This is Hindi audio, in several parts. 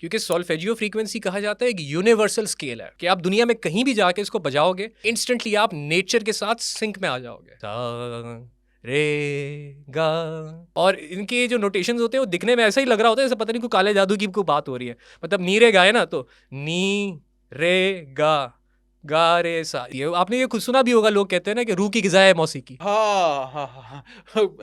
क्योंकि सॉल्फेजियो फ्रीक्वेंसी कहा जाता है एक यूनिवर्सल स्केल है कि आप दुनिया में कहीं भी जाके इसको बजाओगे इंस्टेंटली आप नेचर के साथ सिंक में आ जाओगे। सा रे गा। और इनके जो नोटेशंस होते हैं वो दिखने में ऐसा ही लग रहा होता है जैसे पता नहीं कोई काले जादू की कोई बात हो रही है। मतलब नी रे गा है ना, तो नी रे गा रे सा। ये आपने ये खुद सुना भी होगा, लोग कहते हैं ना कि रूह की ग़िज़ा है मौसीकी। हाँ।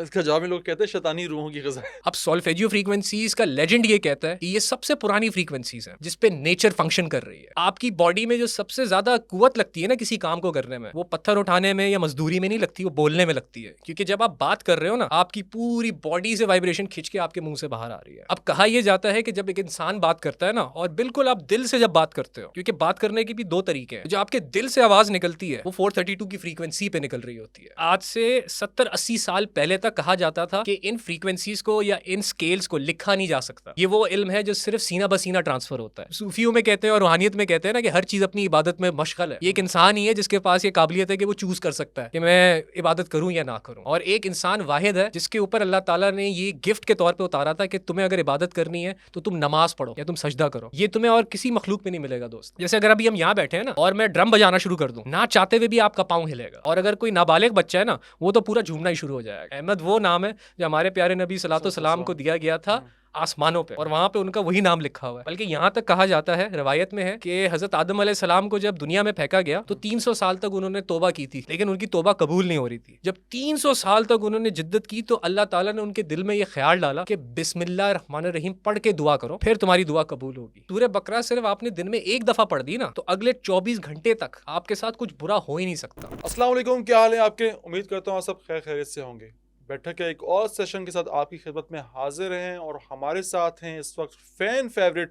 इसका जवाब में लोग कहते हैं शैतानी रूहों की ग़िज़ा है। अब सॉल्फेजियो फ्रीक्वेंसीज का लेजेंड ये कहता है कि ये सबसे पुरानी फ्रीक्वेंसीज हैं जिस पे नेचर फंक्शन कर रही है। आपकी बॉडी में जो सबसे ज्यादा कुवत लगती है ना किसी काम को करने में, वो पत्थर उठाने में या मजदूरी में नहीं लगती, वो बोलने में लगती है। क्योंकि जब आप बात कर रहे हो ना, आपकी पूरी बॉडी से वाइब्रेशन खिंच के आपके मुंह से बाहर आ रही है। अब कहा यह जाता है कि जब एक इंसान बात करता है ना, और बिल्कुल आप दिल से जब बात करते हो, क्योंकि बात करने के भी दो तरीके हैं, जो आपके दिल से आवाज निकलती है वो 432 की फ्रीक्वेंसी पे निकल रही होती है। आज से 70-80 साल पहले तक कहा जाता था कि इन फ्रीक्वेंसीज को या इन स्केल्स को लिखा नहीं जा सकता। ये वो इल्म है जो सिर्फ सीना बसीना ट्रांसफर होता है। सूफियों में कहते हैं और रूहानियत में कहते हैं ना कि हर चीज अपनी इबादत में मशगल है। ये एक इंसान ही है जिसके पास ये काबिलियत है कि वो चूज कर सकता है कि मैं इबादत करूं या ना करूं। और एक इंसान वाहिद है जिसके ऊपर अल्लाह ताला ने ये गिफ्ट के तौर पे उतारा था कि तुम्हें अगर इबादत करनी है तो तुम नमाज पढ़ो या तुम सजदा करो। ये तुम्हें और किसी मखलूक में नहीं मिलेगा दोस्त। जैसे अगर अभी हम यहाँ बैठे हैं ना और मैं ड्रम बजाना शुरू कर दूं, ना चाहते हुए भी आपका पाँव हिलेगा। और अगर कोई नाबालिग बच्चा है ना, वो तो पूरा झूमना ही शुरू हो जाएगा। अहमद वो नाम है जो हमारे प्यारे नबी सल्लल्लाहु अलैहि वसल्लम को दिया गया था आसमानों पे, और वहां पे उनका वही नाम लिखा हुआ है। बल्कि यहाँ तक कहा जाता है, रवायत में है कि हजरत आदम अलैहिस्सलाम को जब दुनिया में फेंका गया तो 300 साल तक उन्होंने तौबा की थी, लेकिन उनकी तौबा कबूल नहीं हो रही थी। जब 300 साल तक उन्होंने जिद्दत की तो अल्लाह ताला ने उनके दिल में ये ख्याल डाला कि बिस्मिल्लाह रहमान रहीम पढ़ के दुआ करो, फिर तुम्हारी दुआ कबूल होगी। सूरह बकरा सिर्फ आपने दिन में एक दफा पढ़ दी ना, तो अगले 24 घंटे तक आपके साथ कुछ बुरा हो ही नहीं सकता। अस्सलाम वालेकुम, क्या हाल है आपके? उम्मीद करता हूँ आप सब खैर खैरियत से होंगे। बैठक है एक और सेशन के साथ आपकी खिदमत में हाजिर हैं और हमारे साथ हैं इस वक्त फैन फेवरेट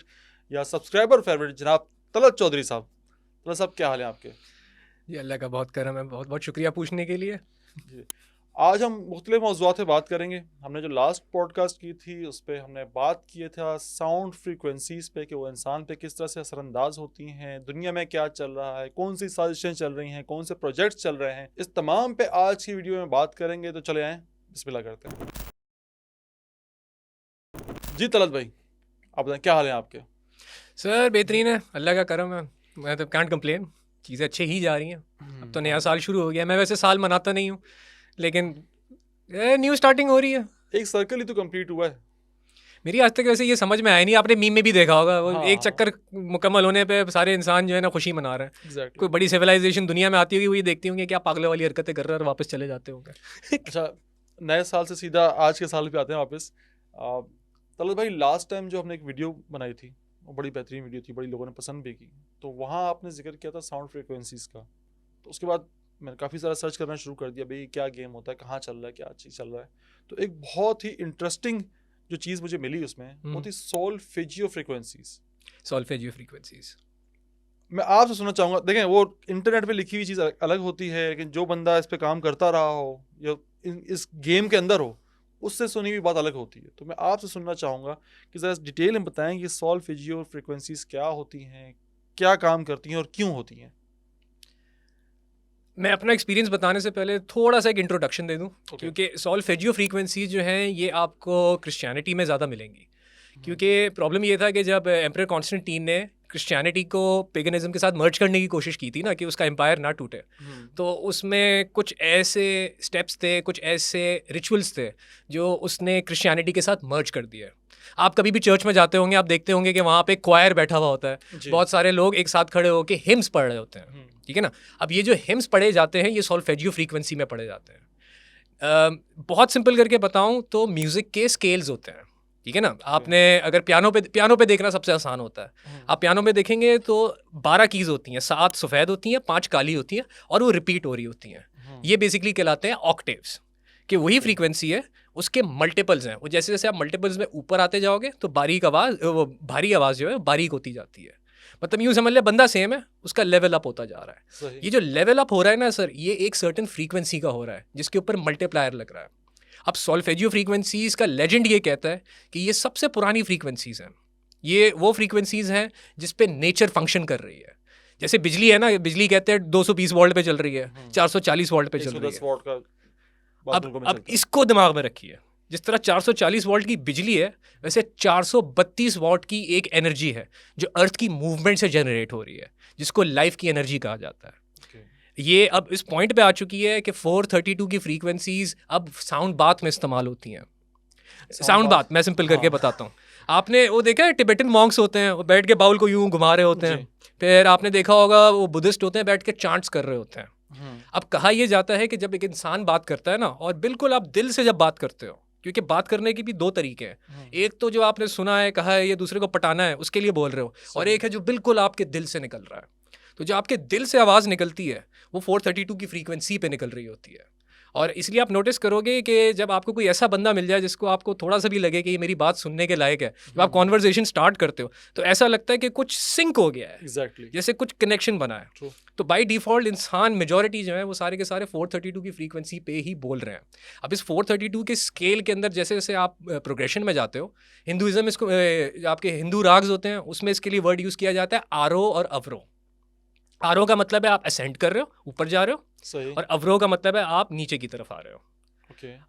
या सब्सक्राइबर फेवरेट जनाब तलत चौधरी साहब। तलत साहब, क्या हाल है आपके? जी अल्लाह का बहुत करम है, बहुत बहुत शुक्रिया पूछने के लिए। जी, आज हम मुख्तलिफ मौज़ूआत पे बात करेंगे। हमने जो लास्ट पॉडकास्ट की थी उस पर हमने बात किया था साउंड फ्रीक्वेंसीज़ पे कि वो इंसान पे किस तरह से असरअंदाज होती हैं, दुनिया में क्या चल रहा है, कौन सी साजिशें चल रही हैं, कौन से प्रोजेक्ट्स चल रहे हैं, इस तमाम पे आज की वीडियो में बात करेंगे। तो चले आएँ, बिस्मिल्लाह करते हैं। जी तलत भाई, आप बताएं क्या हाल है आपके? सर बेहतरीन है, अल्लाह का करम है, मैं तो कांट कंप्लेन, चीज़ें अच्छी ही जा रही हैं। अब तो नया साल शुरू हो गया। मैं वैसे साल मनाता नहीं हूँ, लेकिन न्यू स्टार्टिंग हो रही है। एक सर्कल ही तो कंप्लीट हुआ है। मेरी आज तक वैसे ये समझ में आया नहीं, आपने मीम में भी देखा होगा वो हाँ, एक चक्कर मुकम्मल होने पे सारे इंसान जो है ना खुशी मना रहे हैं। एग्जैक्टली। कोई बड़ी सिविलाइजेशन दुनिया में आती होगी, वो ये देखती होंगे क्या पागलों वाली हरकतें कर रहे हैं और वापस चले जाते होंगे। अच्छा, नए साल से सीधा आज के साल पे आते हैं वापस। तलत भाई, लास्ट टाइम जो हमने एक वीडियो बनाई थी वो बड़ी बेहतरीन वीडियो थी, बड़ी लोगों ने पसंद भी की। तो वहाँ आपने जिक्र किया था साउंड फ्रीक्वेंसीज़ का। तो उसके बाद मैंने काफ़ी सारा सर्च करना शुरू कर दिया, भाई क्या गेम होता है, कहाँ चल रहा है, क्या चीज़ चल रहा है। तो एक बहुत ही इंटरेस्टिंग जो चीज़ मुझे मिली उसमें वो थी सॉल्फेजियो फ्रीक्वेंसीज़। सॉल्फेजियो फ्रीक्वेंसीज मैं आपसे सुनना चाहूँगा, देखें वो इंटरनेट पे लिखी हुई चीज़ अलग होती है, लेकिन जो बंदा इस पे काम करता रहा हो या इस गेम के अंदर हो, उससे सुनी हुई बात अलग होती है। तो मैं आपसे सुनना चाहूँगा कि ज़रा डिटेल में बताएं कि सॉल्फेजियो फ्रीक्वेंसीज़ क्या होती हैं, क्या काम करती हैं और क्यों होती हैं। मैं अपना एक्सपीरियंस बताने से पहले थोड़ा सा एक इंट्रोडक्शन दे दूं, क्योंकि सॉल्फेजियो फ्रीक्वेंसीज जो हैं ये आपको क्रिश्चियनिटी में ज़्यादा मिलेंगी। क्योंकि प्रॉब्लम ये था कि जब एम्परर कॉन्स्टेंटीन ने क्रिश्चियनिटी को पेगनिज्म के साथ मर्ज करने की कोशिश की थी ना, कि उसका एम्पायर ना टूटे, तो उसमें कुछ ऐसे स्टेप्स थे, कुछ ऐसे रिचुअल्स थे जो उसने क्रिश्चियनिटी के साथ मर्ज कर दिया। आप कभी भी चर्च में जाते होंगे, आप देखते होंगे कि वहाँ पे क्वायर बैठा हुआ होता है, बहुत सारे लोग एक साथ खड़े होकर हिम्स पढ़ रहे होते हैं, ठीक है ना। अब ये जो हिम्स पढ़े जाते हैं ये सॉल्फेजियो फ्रीक्वेंसी में पढ़े जाते हैं। बहुत सिंपल करके बताऊं तो म्यूज़िक के स्केल्स होते हैं, ठीक है ना। आपने अगर पियानो पे देखना सबसे आसान होता है। आप पियानो में देखेंगे तो 12 कीज़ होती हैं, 7 सफ़ेद होती हैं, 5 काली होती हैं और वो रिपीट हो रही होती हैं। ये बेसिकली कहलाते हैं ऑक्टेव्स, कि वही फ्रीक्वेंसी है, उसके मल्टीपल्स हैं। वो जैसे जैसे आप मल्टीपल्स में ऊपर आते जाओगे तो भारी आवाज़ जो है बारीक होती जाती है। मतलब यूँ समझ ले बंदा सेम है, उसका लेवल अप होता जा रहा है। ये जो लेवल अप हो रहा है ना सर, ये एक सर्टेन फ्रीक्वेंसी का हो रहा है जिसके ऊपर मल्टीप्लायर लग रहा है। अब सॉल्फेजियो फ्रीक्वेंसीज़ का लेजेंड ये कहता है कि ये सबसे पुरानी फ्रीक्वेंसीज़ हैं। ये वो फ्रीक्वेंसीज़ हैं जिस पे नेचर फंक्शन कर रही है। जैसे बिजली है ना, बिजली कहते हैं 220 वोल्ट पे चल रही है, 440 वोल्ट पे चल रही है। अब इसको दिमाग में रखिए, जिस तरह 440 वॉल्ट की बिजली है, वैसे 432 वॉट की एक एनर्जी है जो अर्थ की मूवमेंट से जनरेट हो रही है, जिसको लाइफ की एनर्जी कहा जाता है। ये अब इस पॉइंट पे आ चुकी है कि 432 की फ्रीक्वेंसीज अब साउंड बाथ में इस्तेमाल होती हैं। साउंड बाथ मैं सिंपल करके बताता हूँ। आपने वो देखा है टिबेटन मॉन्क्स होते हैं, वो बैठ के बाउल को यूं घुमा रहे होते हैं। फिर आपने देखा होगा वो बुद्धिस्ट होते हैं, बैठ के चांट्स कर रहे होते हैं। अब कहा यह जाता है कि जब एक इंसान बात करता है ना, और बिल्कुल आप दिल से जब बात करते हो, क्योंकि बात करने की भी दो तरीके हैं, एक तो जो आपने सुना है, कहा है, ये दूसरे को पटाना है, उसके लिए बोल रहे हो, और एक है जो बिल्कुल आपके दिल से निकल रहा है। तो जो आपके दिल से आवाज़ निकलती है वो 432 की फ्रीक्वेंसी पे निकल रही होती है। और इसलिए आप नोटिस करोगे कि जब आपको कोई ऐसा बंदा मिल जाए जिसको आपको थोड़ा सा भी लगे कि ये मेरी बात सुनने के लायक है, जब आप कॉन्वर्सेशन स्टार्ट करते हो तो ऐसा लगता है कि कुछ सिंक हो गया है, Exactly. जैसे कुछ कनेक्शन बना है। True. तो बाय डिफ़ॉल्ट इंसान मेजॉरिटी जो है वो सारे के सारे 432 की फ्रीक्वेंसी पे ही बोल रहे हैं। अब इस 432 के स्केल के अंदर जैसे जैसे आप प्रोग्रेशन में जाते हो, हिंदुज़म इसको आपके हिंदू राग्स होते हैं, उसमें इसके लिए वर्ड यूज़ किया जाता है आरो और अवरो। आरो का मतलब है आप असेंड कर रहे हो, ऊपर जा रहे हो, सही। और अवरो का मतलब है आप नीचे की तरफ आ रहे हो।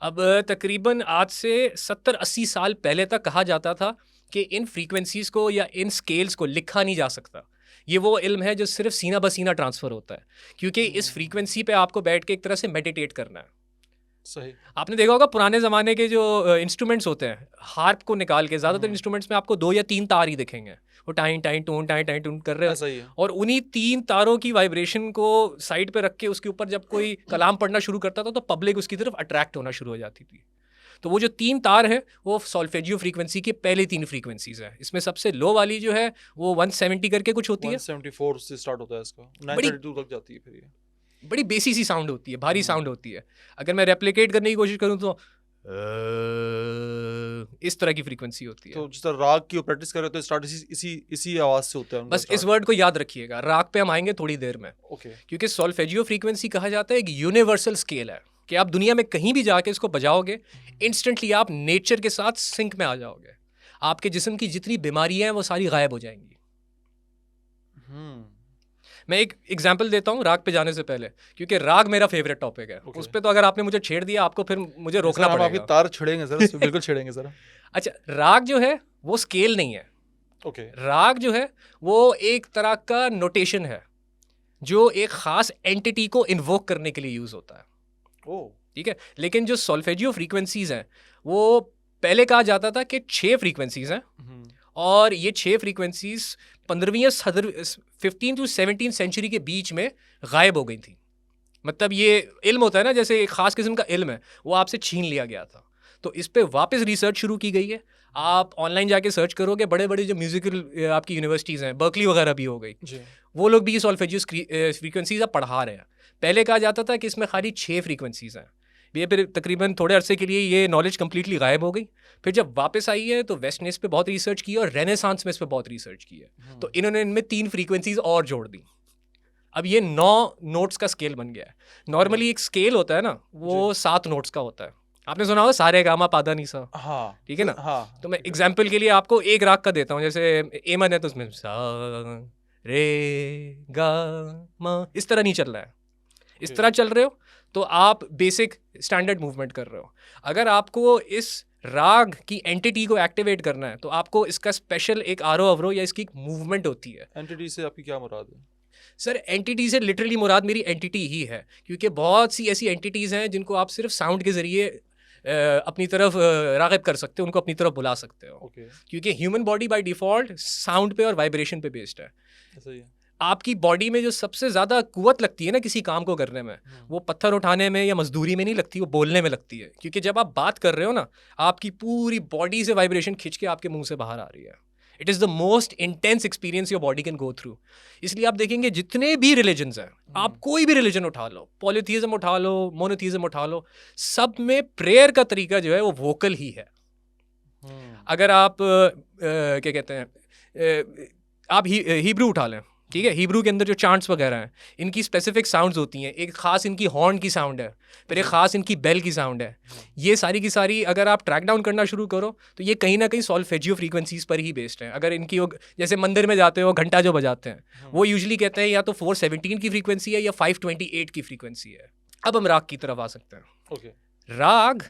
अब तकरीबन आज से 70-80 साल पहले तक कहा जाता था कि इन फ्रीक्वेंसीज़ को या इन स्केल्स को लिखा नहीं जा सकता। ये वो इल्म है जो सिर्फ सीना बसीना ट्रांसफ़र होता है, क्योंकि इस फ्रीक्वेंसी पे आपको बैठ के एक तरह से मेडिटेट करना है। सही। आपने देखा होगा पुराने ज़माने के जो इंस्ट्रूमेंट्स होते हैं, हार्प को निकाल के ज़्यादातर इंस्ट्रूमेंट्स में आपको 2 या 3 तार ही दिखेंगे, वो टाइन टाइन टून कर रहे ऐसा ही है। हो, और उन्हीं 3 तारों की वाइब्रेशन को साइड पे रख के उसके ऊपर जब कोई कलाम पढ़ना शुरू करता था तो पब्लिक उसकी तरफ अट्रैक्ट होना शुरू हो जाती थी। तो वो जो 3 तार हैं वो सॉल्फेजियो फ्रीक्वेंसी की पहले 3 फ्रीक्वेंसीज हैं। इसमें सबसे लो वाली जो है वो 170 करके कुछ होती है, 174 से स्टार्ट होता है इसका, 932 तक जाती है। फिर ये बड़ी बेसी सी साउंड होती है, भारी साउंड होती है। अगर मैं रेप्लिकेट करने की कोशिश करूँ तो इस तरह की फ्रीक्वेंसी होती है। तो जिस तरह राग की प्रैक्टिस कर रहे हो तो स्टार्ट इसी आवाज से होता है उनका बस इस वर्ड को याद रखिएगा, राग पे हम आएंगे थोड़ी देर में। ओके। क्योंकि सॉल्फेजियो फ्रीक्वेंसी कहा जाता है एक यूनिवर्सल स्केल है कि आप दुनिया में कहीं भी जाके इसको बजाओगे, इंस्टेंटली आप नेचर के साथ सिंक में आ जाओगे। आपके जिस्म की जितनी बीमारियां हैं वो सारी गायब हो जाएंगी। मैं एक एग्जाम्पल देता हूँ राग पे जाने से पहले, क्योंकि राग मेरा फेवरेट टॉपिक है। उस पर तो अगर आपने मुझे छेड़ दिया आपको फिर मुझे रोकना पड़ेगा। आपकी तार छेड़ेंगे सर, बिल्कुल छेड़ेंगे सर। अच्छा, राग जो है वो स्केल नहीं है। ओके। राग जो है वो एक तरह का नोटेशन है जो एक खास एंटिटी को इन्वोक करने के लिए यूज होता है। ठीक है, लेकिन जो सॉल्फेजियो फ्रीक्वेंसीज हैं वो पहले कहा जाता था कि 6 फ्रीक्वेंसीज हैं, और ये 6 फ्रीक्वेंसीज 15वीं to 17th सेंचुरी के बीच में गायब हो गई थी। मतलब ये इल्म होता है ना, जैसे एक ख़ास किस्म का इल्म है, वो आपसे छीन लिया गया था। तो इस पे वापस रिसर्च शुरू की गई है। आप ऑनलाइन जाके सर्च करोगे, बड़े बड़े जो म्यूज़िकल आपकी यूनिवर्सिटीज़ हैं, बर्कली वगैरह भी हो गई, वो लोग भी ये सॉल्फेजियो फ्रीक्वेंसीज अब पढ़ा रहे हैं। पहले कहा जाता था कि इसमें खाली 6 फ्रीक्वेंसीज हैं। ये फिर तकरीबन थोड़े अरसे के लिए ये नॉलेज कम्प्लीटली गायब हो गई। फिर जब वापस आई है तो वेस्ट ने इस पर बहुत रिसर्च की और रेनेसांस में इस पर बहुत रिसर्च की है। तो इन्होंने इनमें 3 फ्रीक्वेंसीज और जोड़ दी। अब ये 9 नोट्स का स्केल बन गया है। नॉर्मली एक स्केल होता है ना, वो 7 नोट्स का होता है। आपने सुना होगा सारे गामा पादा नीसा। हाँ, ठीक है ना। हाँ, तो मैं एग्जाम्पल के लिए आपको एक राग का देता हूँ। जैसे एमन है तो उसमें सा रे गा मा, इस तरह नहीं चल रहा है। इस तरह चल रहे हो तो आप बेसिक स्टैंडर्ड मूवमेंट कर रहे हो। अगर आपको इस राग की एंटिटी को एक्टिवेट करना है तो आपको इसका स्पेशल एक आरो अवरो या इसकी एक मूवमेंट होती है। एंटिटी से आपकी क्या मुराद है? सर एंटिटी से लिटरली मुराद मेरी एंटिटी ही है, क्योंकि बहुत सी ऐसी एंटिटीज़ हैं जिनको आप सिर्फ साउंड के ज़रिए अपनी तरफ राग़िब कर सकते हो, उनको अपनी तरफ बुला सकते हो। क्योंकि human body by default sound पे और वाइब्रेशन पे बेस्ड है। ऐसा ही है। आपकी बॉडी में जो सबसे ज़्यादा कुव्वत लगती है ना किसी काम को करने में, वो पत्थर उठाने में या मजदूरी में नहीं लगती, वो बोलने में लगती है। क्योंकि जब आप बात कर रहे हो ना, आपकी पूरी बॉडी से वाइब्रेशन खिंच के आपके मुंह से बाहर आ रही है। It is the most intense experience your body can go through. इसलिए आप देखेंगे जितने भी रिलीजन्स हैं, आप कोई भी रिलीजन उठा लो, पॉलीथीज़म उठा लो, मोनोथीज़म उठा लो, सब में प्रेयर का तरीका जो है वो वोकल ही है। अगर आप क्या कहते हैं, आप हिब्रू उठा लें, ठीक है, हिब्रू के अंदर जो चांट्स वगैरह हैं, इनकी स्पेसिफिक साउंड्स होती हैं। एक ख़ास इनकी हॉर्न की साउंड है, फिर एक ख़ास इनकी बेल की साउंड है। ये सारी की सारी अगर आप ट्रैक डाउन करना शुरू करो तो ये कहीं ना कहीं सॉल्फेजियो फ्रीक्वेंसीज पर ही बेस्ड हैं। अगर इनकी जैसे मंदिर में जाते हो घंटा जो बजाते हैं, वो यूजुअली कहते हैं या तो 417 की फ्रीक्वेंसी है या 528 की फ्रीक्वेंसी है। अब हम राग की तरफ आ सकते हैं। राग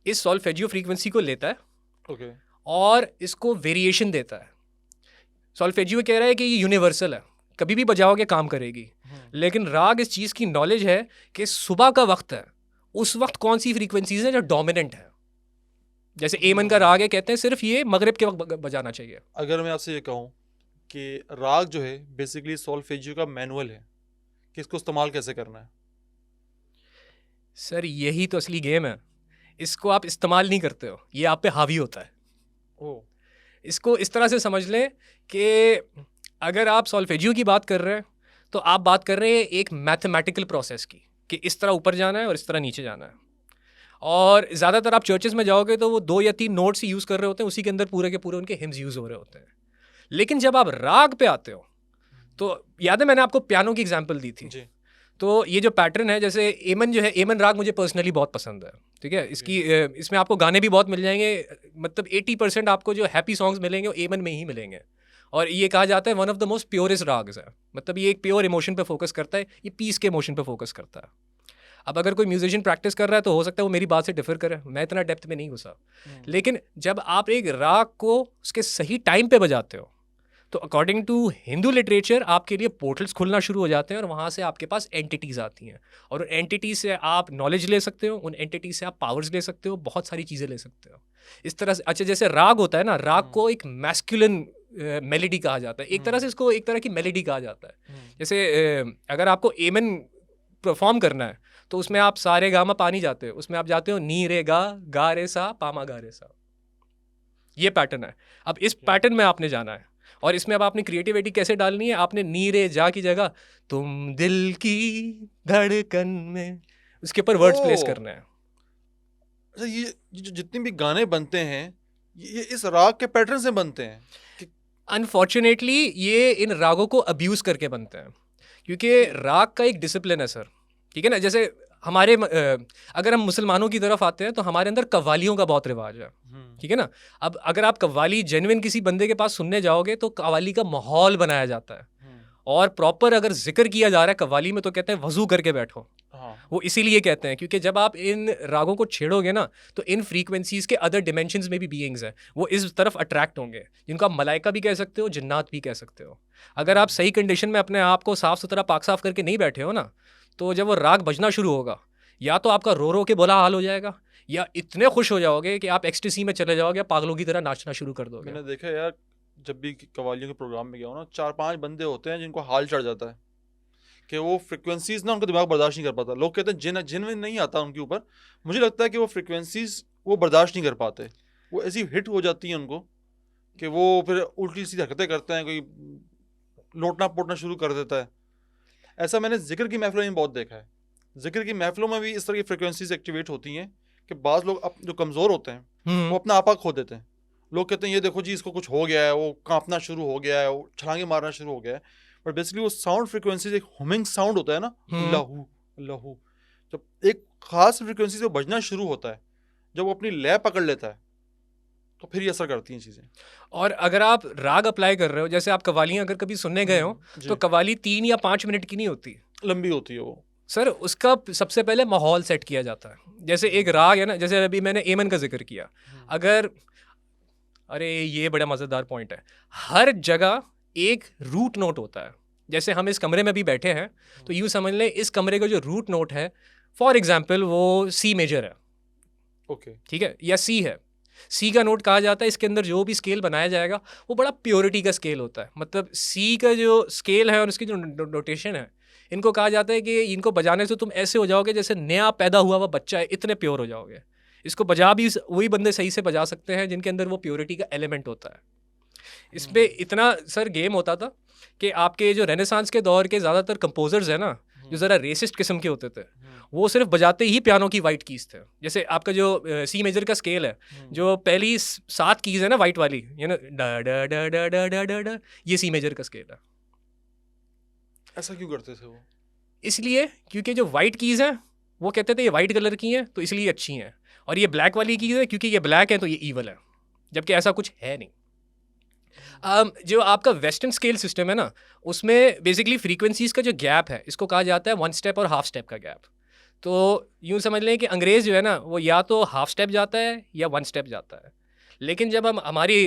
इस सॉल्फेजियो फ्रीक्वेंसी को लेता है ओके। और इसको वेरिएशन देता है। सॉल्फेजियो कह रहा है कि ये यूनिवर्सल है, कभी भी बजाओगे काम करेगी। लेकिन राग इस चीज़ की नॉलेज है कि सुबह का वक्त है, उस वक्त कौन सी फ्रीक्वेंसीज हैं जो डोमिनेंट है। जैसे एमन का राग है, कहते हैं सिर्फ ये मगरिब के वक्त बजाना चाहिए। अगर मैं आपसे ये कहूँ कि राग जो है बेसिकली सॉल्फेजियो का मैनुअल है कि इसको इस्तेमाल कैसे करना है। सर यही तो असली गेम है, इसको आप इस्तेमाल नहीं करते हो, ये आप पे हावी होता है। ओह, इसको इस तरह से समझ लें कि अगर आप सॉल्फेजियो की बात कर रहे हैं तो आप बात कर रहे हैं एक मैथमेटिकल प्रोसेस की, कि इस तरह ऊपर जाना है और इस तरह नीचे जाना है। और ज़्यादातर आप चर्चेस में जाओगे तो वो 2 या 3 नोट्स यूज़ कर रहे होते हैं, उसी के अंदर पूरे के पूरे उनके हिम्स यूज़ हो रहे होते हैं। लेकिन जब आप राग पे आते हो तो याद है मैंने आपको पियानो की एग्जांपल दी थी। जी। तो ये जो पैटर्न है, जैसे एमन जो है, एमन राग मुझे पर्सनली बहुत पसंद है, ठीक है। इसमें आपको गाने भी बहुत मिल जाएंगे, मतलब 80% आपको जो हैप्पी सॉन्ग्स मिलेंगे वो एमन में ही मिलेंगे। और ये कहा जाता है one of the most purest ragas है, मतलब ये एक प्योर इमोशन पे फोकस करता है, ये पीस के इमोशन पे फोकस करता है। अब अगर कोई म्यूजिशियन प्रैक्टिस कर रहा है तो हो सकता है वो मेरी बात से डिफर करे, मैं इतना डेप्थ में नहीं घुसा। लेकिन जब आप एक राग को उसके सही टाइम पे बजाते हो तो अकॉर्डिंग टू हिंदू लिटरेचर आपके लिए पोर्टल्स खुलना शुरू हो जाते हैं और वहाँ से आपके पास एंटिटीज़ आती हैं, और उन एंटिटीज से आप नॉलेज ले सकते हो, उन एंटिटीज से आप पावर्स ले सकते हो, बहुत सारी चीज़ें ले सकते हो इस तरह से। अच्छा, जैसे राग होता है ना, राग को एक मैस्कुलिन मेलेडी कहा जाता है, एक तरह से इसको एक तरह की मेलेडी कहा जाता है। जैसे अगर आपको एमन परफॉर्म करना है तो उसमें आप सारे गामा पा नहीं जाते हो, उसमें आप जाते हो नी रे गा रे सा पामा गा रे सा, ये पैटर्न है। अब इस पैटर्न में आपने जाना है और इसमें अब आपने क्रिएटिविटी कैसे डालनी है, आपने नी रे जा की जगह तुम दिल की धड़कन में, उसके ऊपर वर्ड्स प्लेस करना है। अच्छा, ये जो जितने भी गाने बनते हैं ये इस राग के पैटर्न से बनते हैं कि अनफॉर्चुनेटली ये इन रागों को अब्यूज करके बनते हैं, क्योंकि राग का एक डिसिप्लिन है सर, ठीक है ना। जैसे हमारे अगर हम मुसलमानों की तरफ आते हैं तो हमारे अंदर कव्वालियों का बहुत रिवाज है, ठीक है ना। अब अगर आप कव्वाली जेन्युइन किसी बंदे के पास सुनने जाओगे तो कव्वाली का माहौल बनाया जाता है, और प्रॉपर अगर जिक्र किया जा रहा है कव्वाली में तो कहते हैं वजू करके बैठो। वो इसीलिए कहते हैं क्योंकि जब आप इन रागों को छेड़ोगे ना तो इन फ्रीक्वेंसीज के अदर डिमेंशंस में भी बीइंग्स हैं, वो इस तरफ अट्रैक्ट होंगे, जिनको आप मलाइका भी कह सकते हो, जिन्नात भी कह सकते हो। अगर आप सही कंडीशन में अपने आप को साफ सुथरा पाक साफ करके नहीं बैठे हो ना, तो जब वो राग बजना शुरू होगा या तो आपका रो रो के बुरा हाल हो जाएगा, या इतने खुश हो जाओगे कि आप एक्सटेसी में चले जाओगे, पागलों की तरह नाचना शुरू कर दोगे। मैंने देखा यार, जब भी कव्वालियों के प्रोग्राम में गया हूँ ना, 4-5 बंदे होते हैं जिनको हाल चढ़ जाता है कि वो फ्रिक्वेंसीज ना उनका दिमाग बर्दाश्त नहीं कर पाता। लोग कहते हैं जिन में नहीं आता उनके ऊपर, मुझे लगता है कि वो फ्रिक्वेंसीज वो बर्दाश्त नहीं कर पाते, वो ऐसी हिट हो जाती हैं उनको कि वो फिर उल्टी सीधी हरकतें करते हैं, कोई लोटना पोटना शुरू कर देता है। ऐसा मैंने जिक्र की महफिलों में बहुत देखा है। जिक्र की महफिलों में भी इस तरह की फ्रिक्वेंसीज एक्टिवेट होती हैं कि बाज़ लोग जो कमज़ोर होते हैं वो अपना आपा खो देते हैं। लोग कहते हैं ये देखो जी इसको कुछ हो गया है, वो कांपना शुरू हो गया है, वो छलांगे मारना शुरू हो गया है। बट बेसिकली वो साउंड फ्रिक्वेंसीज एक हुमिंग साउंड होता है ना, लहू लहू, जब एक खास फ्रिक्वेंसी से बजना शुरू होता है, जब वो अपनी लय पकड़ लेता है तो फिर ये असर करती हैं चीज़ें। और अगर आप राग अप्लाई कर रहे हो, जैसे आप कव्वालियाँ अगर कभी सुनने गए हो तो कव्वाली 3 या 5 मिनट की नहीं होती, लंबी होती है वो सर। उसका सबसे पहले माहौल सेट किया जाता है। जैसे एक राग है ना, जैसे अभी मैंने एमन का जिक्र किया, अगर अरे ये बड़ा मज़ेदार पॉइंट है, हर जगह एक रूट नोट होता है। जैसे हम इस कमरे में भी बैठे हैं तो यूँ समझ लें इस कमरे का जो रूट नोट है, फॉर एग्जाम्पल वो सी मेजर है, ओके, ठीक है, या सी है, सी का नोट कहा जाता है। इसके अंदर जो भी स्केल बनाया जाएगा वो बड़ा प्योरिटी का स्केल होता है, मतलब सी का जो स्केल है और उसकी जो नोटेशन है, इनको कहा जाता है कि इनको बजाने से तुम ऐसे हो जाओगे जैसे नया पैदा हुआ हुआ बच्चा है, इतने प्योर हो जाओगे। इसको बजा भी वही बंदे सही से बजा सकते हैं जिनके अंदर वो प्योरिटी का एलिमेंट होता है। इसमें इतना सर गेम होता था कि आपके जो रेनेसांस के दौर के ज़्यादातर कंपोजर्स हैं ना, जो ज़रा रेसिस्ट किस्म के होते थे, वो सिर्फ बजाते ही पियानो की वाइट कीज थे। जैसे आपका जो सी मेजर का स्केल है, जो पहली 7 कीज है ना वाइट वाली, ये ना डा डा डा डा डा डा डा डा, ये सी मेजर का स्केल है। ऐसा क्यों करते थे वो? इसलिए क्योंकि जो वाइट कीज हैं वो कहते थे ये वाइट कलर की हैं तो इसलिए अच्छी हैं, और ये ब्लैक वाली कीज है क्योंकि ये ब्लैक है तो ये ईवल है, जबकि ऐसा कुछ है नहीं। जो आपका वेस्टर्न स्केल सिस्टम है ना, उसमें बेसिकली फ्रीक्वेंसीज का जो गैप है इसको कहा जाता है 1 स्टेप और हाफ स्टेप का गैप। तो यूँ समझ लें कि अंग्रेज़ जो है ना वो या तो हाफ स्टेप जाता है या वन स्टेप जाता है। लेकिन जब हम हमारी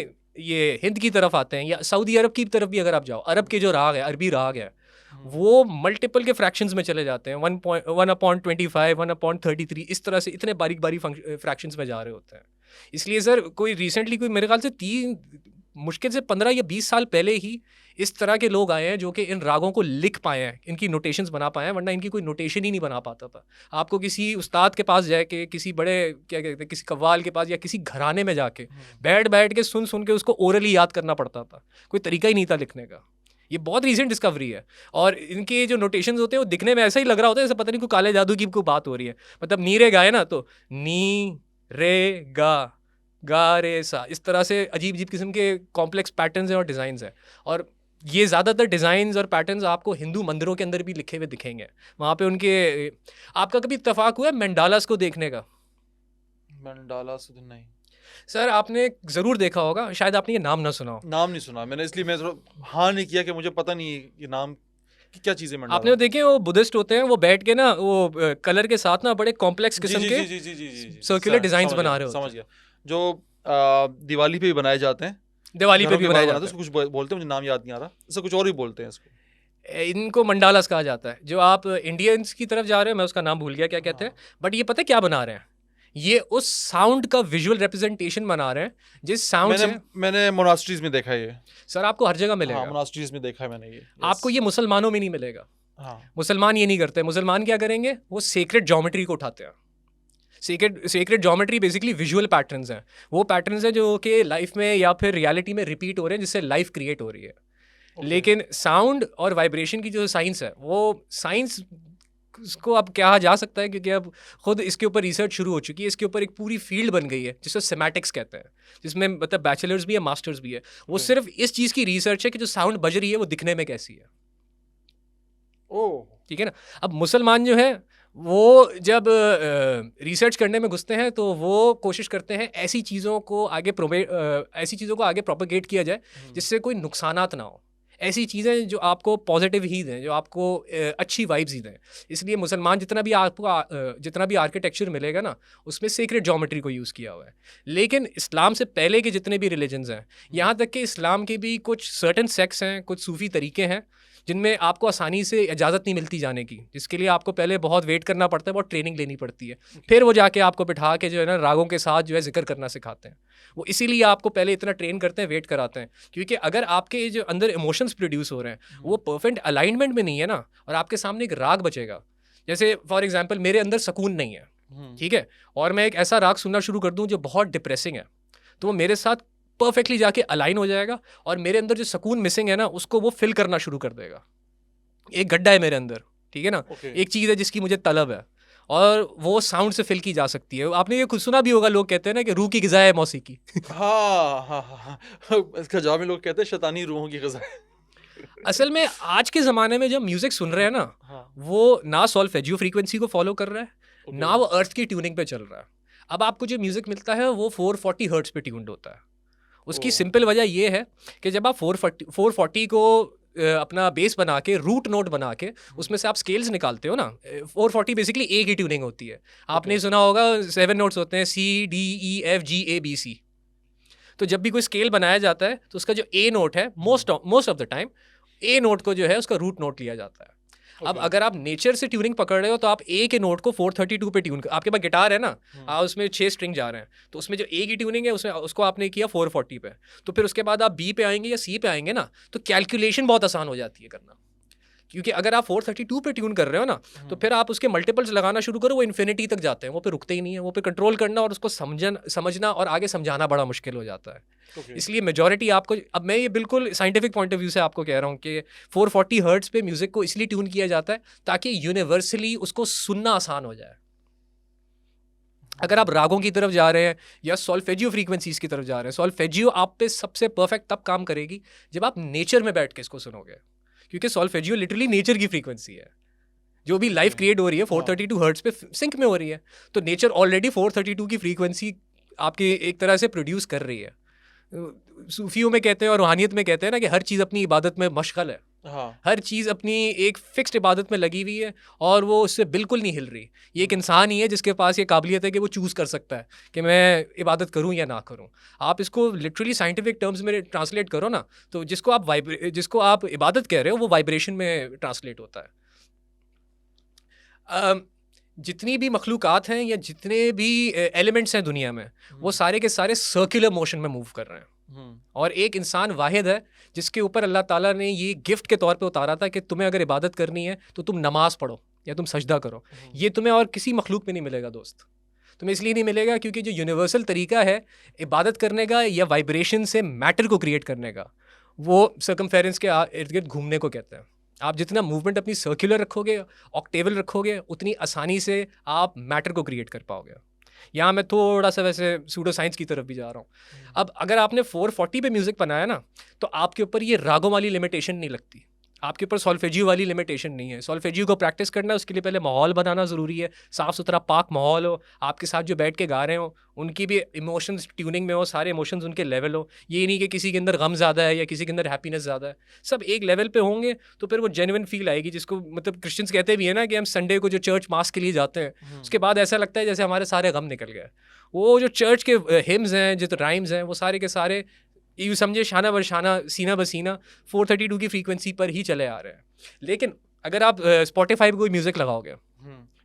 ये हिंद की तरफ आते हैं या सऊदी अरब की तरफ भी अगर आप जाओ, अरब के जो राग है, अरबी राग है, वो मल्टीपल के फ्रैक्शंस में चले जाते हैं। 1/25, 1/33, इस तरह से इतने बारीक बारीक फ्रैक्शंस में जा रहे होते हैं। इसलिए सर कोई रिसेंटली कोई मेरे ख्याल से 3 मुश्किल से 15 या 20 साल पहले ही इस तरह के लोग आए हैं जो कि इन रागों को लिख पाए हैं, इनकी नोटेशंस बना पाए हैं, वरना इनकी कोई नोटेशन ही नहीं बना पाता था। आपको किसी उस्ताद के पास जाके, किसी बड़े क्या कहते हैं, किसी कव्वाल के पास या किसी घराने में जाके बैठ बैठ के सुन के उसको ओरली याद करना पड़ता था। कोई तरीका ही नहीं था लिखने का। ये बहुत रीसेंट डिस्कवरी है। और इनके जो नोटेशंस होते हैं वो दिखने में ऐसा ही लग रहा होता है जैसे पता नहीं कोई काले जादू की कोई बात हो रही है। मतलब नी रे गाए ना तो नी रे गा रे सा, इस तरह से अजीब अजीब किस्म के कॉम्प्लेक्स पैटर्न्स हैं और डिज़ाइंस हैं। और ये ज़्यादातर डिज़ाइंस और पैटर्न्स आपको हिंदू मंदिरों के अंदर भी लिखे हुए दिखेंगे। वहाँ पे उनके आपका कभी इत्तेफाक हुआ है मंडालास को देखने का? मंडालास नहीं सर आपने ज़रूर देखा होगा, शायद आपने ये नाम ना सुना हो। नाम नहीं सुना मैंने, इसलिए मैं हाँ नहीं किया कि मुझे पता नहीं ये नाम कि क्या चीज़ें मंडाला। आपने देखे वो बुद्धिस्ट होते हैं, वो बैठ के ना वो कलर के साथ ना बड़े कॉम्प्लेक्स किस्म के सर्कुलर डिज़ाइंस बना रहे होते हैं। समझ गया। जो दिवाली पे भी बनाए जाते हैं, दिवाली पे भी बनाए जाते हैं। कुछ बोलते हैं, मुझे नाम याद नहीं आ रहा, इससे कुछ और भी बोलते हैं इसको। इनको मंडालास कहा जाता है। जो आप इंडियंस की तरफ जा रहे हो, मैं उसका नाम भूल गया क्या कहते हैं, बट ये पता है क्या बना रहे हैं? ये उस साउंड का विजुअल रिप्रेजेंटेशन बना रहे हैं जिस साउंड से मैंने मोनास्ट्रीज में देखा है ये। सर आपको हर जगह मिलेगा। हाँ, मोनास्ट्रीज में देखा है मैंने ये। आपको ये मुसलमानों में नहीं मिलेगा। हाँ। मुसलमान ये नहीं करते। मुसलमान क्या करेंगे, वो सेक्रेड ज्योमेट्री को उठाते हैं। Sacred geometry basically visual patterns हैं। वो पैटर्न्स हैं जो कि लाइफ में या फिर रियलिटी में रिपीट हो रहे हैं, जिससे लाइफ क्रिएट हो रही है। लेकिन साउंड और वाइब्रेशन की जो साइंस है, वो साइंस उसको अब कहा जा सकता है क्योंकि अब खुद इसके ऊपर रिसर्च शुरू हो चुकी है। इसके ऊपर एक पूरी फील्ड बन गई है जिसको सेमेटिक्स कहते हैं, जिसमें मतलब बैचलर्स भी है, मास्टर्स भी है। वो सिर्फ इस चीज़ की रिसर्च है कि जो साउंड बज रही है वो दिखने में कैसी है। ओह, ठीक है ना। अब मुसलमान जो है वो जब रिसर्च करने में घुसते हैं तो वो कोशिश करते हैं ऐसी चीज़ों को आगे प्रोपेगेट किया जाए जिससे कोई नुकसानात ना हो। ऐसी चीज़ें जो आपको पॉजिटिव ही दें, जो आपको अच्छी वाइब्स ही दें। इसलिए मुसलमान जितना भी आर्किटेक्चर मिलेगा ना, उसमें सेक्रेड ज्योमेट्री को यूज़ किया हुआ है। लेकिन इस्लाम से पहले के जितने भी रिलीजन्स हैं, यहाँ तक कि इस्लाम के भी कुछ सर्टन सेक्ट्स हैं, कुछ सूफ़ी तरीके हैं जिनमें आपको आसानी से इजाज़त नहीं मिलती जाने की, जिसके लिए आपको पहले बहुत वेट करना पड़ता है, बहुत ट्रेनिंग लेनी पड़ती है। फिर वो जाके आपको बिठा के जो है ना रागों के साथ जो है जिक्र करना सिखाते हैं। वो इसीलिए आपको पहले इतना ट्रेन करते हैं, वेट कराते हैं, क्योंकि अगर आपके जो अंदर इमोशंस प्रोड्यूस हो रहे हैं वो परफेक्ट अलाइनमेंट में नहीं है ना, और आपके सामने एक राग बचेगा। जैसे फॉर एग्जाम्पल मेरे अंदर सुकून नहीं है, ठीक है, और मैं एक ऐसा राग सुनना शुरू कर दूँ जो बहुत डिप्रेसिंग है, तो वो मेरे साथ परफेक्टली जाके अलाइन हो जाएगा और मेरे अंदर जो सुकून मिसिंग है ना उसको वो फिल करना शुरू कर देगा। एक गड्ढा है मेरे अंदर, ठीक है ना, एक चीज़ है जिसकी मुझे तलब है और वो साउंड से फिल की जा सकती है। आपने ये खुद सुना भी होगा, लोग कहते हैं ना कि रूह की ग़िज़ा है मौसीकी। हाँ, इसका जवाब में लोग कहते हैं शैतानी रूहों की ग़िज़ा है। असल में आज के ज़माने में जब म्यूज़िक सुन रहे हैं ना, वो ना सॉल्फेजियो फ्रीक्वेंसी को फॉलो कर रहा है, ना वो अर्थ की ट्यूनिंग पे चल रहा है। अब आपको जो म्यूज़िक मिलता है वो 440 हर्ट्ज़ पे ट्यून्ड होता है। उसकी सिंपल वजह ये है कि जब आप 440 को अपना बेस बना के, रूट नोट बना के उसमें से आप स्केल्स निकालते हो ना, 440 बेसिकली एक ही ट्यूनिंग होती है। आपने सुना होगा 7 नोट्स होते हैं, CDEFGABC। तो जब भी कोई स्केल बनाया जाता है तो उसका जो ए नोट है most of the time A note को जो है उसका रूट नोट लिया जाता है। अब अगर आप नेचर से ट्यूनिंग पकड़ रहे हो तो आप ए के नोट को 432 पे ट्यून कर, आपके पास गिटार है ना, उसमें 6 स्ट्रिंग जा रहे हैं, तो उसमें जो ए की ट्यूनिंग है उसमें उसको आपने किया 440 पे, तो फिर उसके बाद आप बी पे आएंगे या सी पे आएंगे ना, तो कैलकुलेशन बहुत आसान हो जाती है करना। क्योंकि अगर आप 432 पे ट्यून कर रहे हो ना, तो फिर आप उसके मल्टीपल्स लगाना शुरू करो, वो इन्फिनिटी तक जाते हैं, वो पे रुकते ही नहीं है। वो पे कंट्रोल करना और उसको समझना और आगे समझाना बड़ा मुश्किल हो जाता है। इसलिए मेजॉरिटी आपको, अब मैं ये बिल्कुल साइंटिफिक पॉइंट ऑफ व्यू से आपको कह रहा हूँ कि 440 हर्ट्ज़ पे म्यूज़िक को इसलिए ट्यून किया जाता है ताकि यूनिवर्सली उसको सुनना आसान हो जाए। अगर आप रागों की तरफ जा रहे हैं या सॉल्फेजियो फ्रीक्वेंसीज की तरफ जा रहे हैं, सॉल्फेजियो आप पे सबसे परफेक्ट तब काम करेगी जब आप नेचर में बैठ के इसको सुनोगे, क्योंकि सॉल्फेजियो लिटरली नेचर की फ्रीक्वेंसी है। जो भी लाइफ क्रिएट हो रही है 432 हर्ट्ज़ पे सिंक में हो रही है, तो नेचर ऑलरेडी 432 की फ्रीक्वेंसी आपकी एक तरह से प्रोड्यूस कर रही है। सूफियों में कहते हैं और रूहानियत में कहते हैं ना कि हर चीज़ अपनी इबादत में मशगल है। हाँ हर चीज़ अपनी एक फिक्स्ड इबादत में लगी हुई है और वो उससे बिल्कुल नहीं हिल रही। ये एक इंसान ही है जिसके पास ये काबिलियत है कि वो चूज़ कर सकता है कि मैं इबादत करूँ या ना करूँ। आप इसको लिटरली साइंटिफिक टर्म्स में ट्रांसलेट करो ना, तो जिसको आप इबादत कह रहे हो वो वाइब्रेशन में ट्रांसलेट होता है। जितनी भी मखलूक़ात हैं या जितने भी एलिमेंट्स हैं दुनिया में, वो सारे के सारे सर्कुलर मोशन में मूव कर रहे हैं। और एक इंसान वाहिद है जिसके ऊपर अल्लाह ताला ने ये गिफ्ट के तौर पे उतारा था कि तुम्हें अगर इबादत करनी है तो तुम नमाज पढ़ो या तुम सजदा करो। ये तुम्हें और किसी मखलूक में नहीं मिलेगा दोस्त। तुम्हें इसलिए नहीं मिलेगा क्योंकि जो यूनिवर्सल तरीका है इबादत करने का या वाइब्रेशन से मैटर को क्रिएट करने का, वो सर्कमफेरेंस के इर्द गिर्द घूमने को कहते हैं। आप जितना मूवमेंट अपनी सर्कुलर रखोगे, ऑक्टेवल रखोगे, उतनी आसानी से आप मैटर को क्रिएट कर पाओगे। यहाँ मैं थोड़ा सा वैसे सूडो साइंस की तरफ भी जा रहा हूँ। अब अगर आपने 440 पे म्यूज़िक बनाया ना, तो आपके ऊपर ये रागों वाली लिमिटेशन नहीं लगती, आपके ऊपर सॉल्फेजियो वाली लिमिटेशन नहीं है। सॉल्फेजियो को प्रैक्टिस करना है, उसके लिए पहले माहौल बनाना ज़रूरी है, साफ़ सुथरा पाक माहौल हो, आपके साथ जो बैठ के गा रहे हो उनकी भी इमोशंस ट्यूनिंग में हो, सारे इमोशंस उनके लेवल हो। ये नहीं कि किसी के अंदर गम ज़्यादा है या किसी के अंदर हैप्पीनेस ज़्यादा है, सब एक लेवल पे होंगे तो फिर वो जेन्युइन फील आएगी। जिसको मतलब क्रिश्चियंस कहते भी है ना कि हम संडे को जो चर्च मास के लिए जाते हैं, उसके बाद ऐसा लगता है जैसे हमारे सारे गम निकल गए। वो जो चर्च के हिम्स हैं, जो राइम्स हैं, वो सारे के सारे यूँ समझे शाना बरशाना सीना बसीना 432 की फ्रीक्वेंसी पर ही चले आ रहे हैं। लेकिन अगर आप स्पॉटिफाई पे कोई म्यूज़िक लगाओगे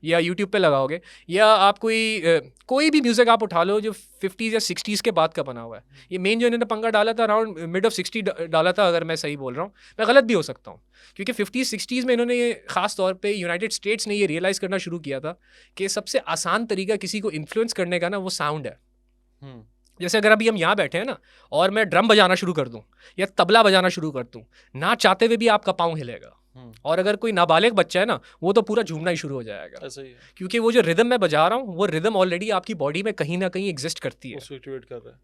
या यूट्यूब पे लगाओगे, या आप कोई भी म्यूज़िक आप उठा लो जो 50s या 60s के बाद का बना हुआ है, ये मेन जो इन्होंने पंगा डाला था अराउंड मिड ऑफ 60 डाला था, अगर मैं सही बोल रहा हूँ, मैं गलत भी हो सकता हूँ, क्योंकि 50s 60s में इन्होंने ये ख़ास तौर पे यूनाइटेड स्टेट्स ने ये रियलाइज़ करना शुरू किया था कि सबसे आसान तरीका किसी को इन्फ्लुएंस करने का ना, वो साउंड है। जैसे अगर अभी हम यहाँ बैठे हैं ना और मैं ड्रम बजाना शुरू कर दूँ या तबला बजाना शुरू कर दूँ, ना चाहते हुए भी आपका पाँव हिलेगा। और अगर कोई नाबालिग बच्चा है ना, वो तो पूरा झूमना ही शुरू हो जाएगा। ऐसा ही है, क्योंकि वो जो रिदम मैं बजा रहा हूँ, वो रिदम ऑलरेडी आपकी बॉडी में कहीं ना कहीं एग्जिस्ट करती है। उसको एक्टिवेट कर रहा है।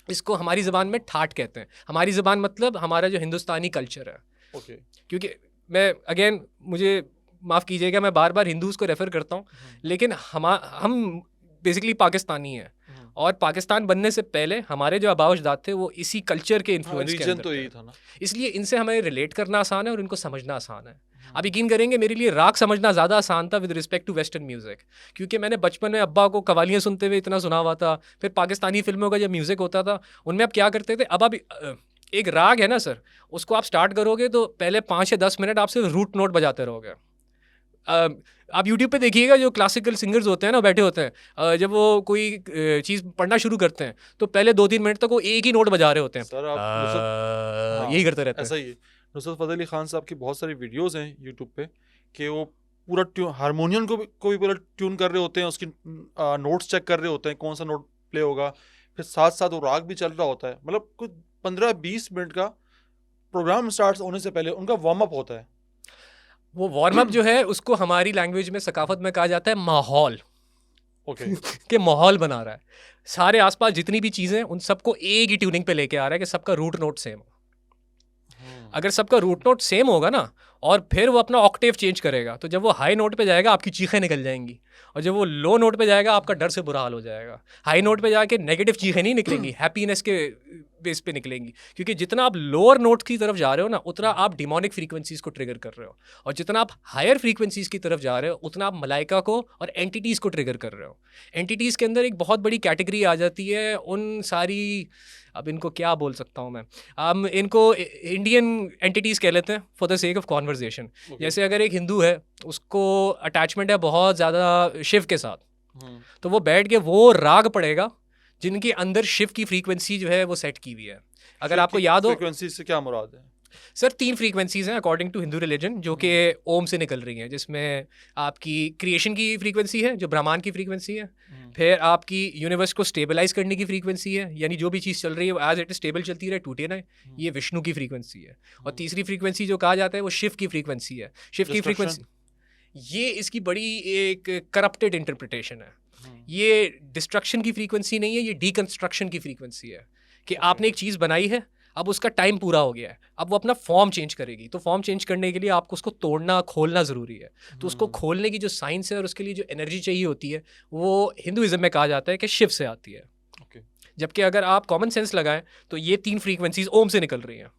इसको हमारी ज़बान में ठाट कहते हैं। हमारी ज़बान मतलब हमारा जो हिंदुस्तानी कल्चर है। ओके। क्योंकि मैं अगेन, मुझे माफ़ कीजिएगा, मैं बार बार हिंदूज़ को रेफ़र करता हूँ, लेकिन हम बेसिकली पाकिस्तानी हैं, और पाकिस्तान बनने से पहले हमारे जो आबाओ अजदाद थे वो इसी कल्चर के इन्फ्लुएंस के अंदर तो थे। यही था ना, इसलिए इनसे हमें रिलेट करना आसान है और इनको समझना आसान है। आप यकीन करेंगे, मेरे लिए राग समझना ज़्यादा आसान था with respect to western music, क्योंकि मैंने बचपन में अब्बा को कवालियाँ सुनते हुए इतना सुना हुआ था। फिर पाकिस्तानी फिल्मों का जब म्यूज़िक होता था, उनमें आप क्या करते थे, अब आप एक राग है ना सर, उसको आप स्टार्ट करोगे तो पहले 5 या 10 मिनट आप सिर्फ रूट नोट बजाते रहोगे। आप यूट्यूब पे देखिएगा, जो क्लासिकल सिंगर्स होते हैं ना, बैठे होते हैं, जब वो कोई चीज़ पढ़ना शुरू करते हैं तो पहले 2-3 मिनट तक वो एक ही नोट बजा रहे होते हैं। सर आप यही करते रहते हैं। ऐसा ही है। नुसरत फ़तेह अली खान साहब की बहुत सारी वीडियोस हैं यूट्यूब पे कि वो पूरा हारमोनियम को भी पूरा ट्यून कर रहे होते हैं, उसकी नोट्स चेक कर रहे होते हैं, कौन सा नोट प्ले होगा, फिर साथ साथ वो राग भी चल रहा होता है। मतलब कुछ 15-20 मिनट का प्रोग्राम स्टार्ट होने से पहले उनका वार्म अप होता है। वो वार्म अप जो है उसको हमारी लैंग्वेज में, सकाफत में कहा जाता है माहौल। ओके। कि माहौल बना रहा है, सारे आसपास जितनी भी चीज़ें उन सबको एक ही ट्यूनिंग पे लेके आ रहा है कि सबका रूट नोट सेम हो। अगर सबका रूट नोट सेम होगा ना, और फिर वो अपना ऑक्टेव चेंज करेगा, तो जब वो हाई नोट पे जाएगा आपकी चीखें निकल जाएंगी, और जब वो लो नोट पे जाएगा आपका डर से बुरा हाल हो जाएगा। हाई नोट पे जाके नेगेटिव चीखें नहीं निकलेंगी, हैप्पीनेस के बेस पे निकलेंगी, क्योंकि जितना आप लोअर नोट की तरफ जा रहे हो ना, उतना आप डिमोनिक फ्रीक्वेंसीज को ट्रिगर कर रहे हो, और जितना आप हायर फ्रीक्वेंसीज की तरफ जा रहे हो उतना आप मलाइका को और एंटिटीज़ को ट्रिगर कर रहे हो। एंटिटीज़ के अंदर एक बहुत बड़ी कैटेगरी आ जाती है उन सारी, अब इनको क्या बोल सकता हूँ मैं, हम इनको इंडियन एंटिटीज़ कह लेते हैं for the sake of conversation. जैसे अगर एक हिंदू है, उसको अटैचमेंट है बहुत ज़्यादा शिव के साथ, तो वो बैठ के वो राग पढ़ेगा जिनके अंदर शिव की फ्रीक्वेंसी जो है वो सेट की हुई है। अगर आपको याद हो, फ्रीक्वेंसी से क्या मुराद है? सर 3 फ्रीक्वेंसीज हैं अकॉर्डिंग टू हिंदू रिलीजन, जो कि ओम से निकल रही हैं, जिसमें आपकी क्रिएशन की फ्रीक्वेंसी है जो ब्रह्मांड की फ्रीक्वेंसी है, फिर आपकी यूनिवर्स को स्टेबलाइज करने की फ्रीक्वेंसी है, यानी जो भी चीज़ चल रही है वो एज इट स्टेबल चलती रहे, टूटे ना, ये विष्णु की फ्रीक्वेंसी है। और तीसरी फ्रीक्वेंसी जो कहा जाता है वो शिव की फ्रीक्वेंसी है। शिव की फ्रीक्वेंसी, ये इसकी बड़ी एक करप्टेड इंटरप्रिटेशन है। ये डिस्ट्रक्शन की फ्रीक्वेंसी नहीं है, ये डीकंस्ट्रक्शन की फ्रीक्वेंसी है कि आपने एक चीज़ बनाई है, अब उसका टाइम पूरा हो गया है, अब वो अपना फॉर्म चेंज करेगी, तो फॉर्म चेंज करने के लिए आपको उसको तोड़ना खोलना ज़रूरी है। तो उसको खोलने की जो साइंस है और उसके लिए जो एनर्जी चाहिए होती है, वो हिंदुइज्म में कहा जाता है कि शिव से आती है। जबकि अगर आप कॉमन सेंस लगाएं तो ये 3 फ्रीक्वेंसीज ओम से निकल रही हैं।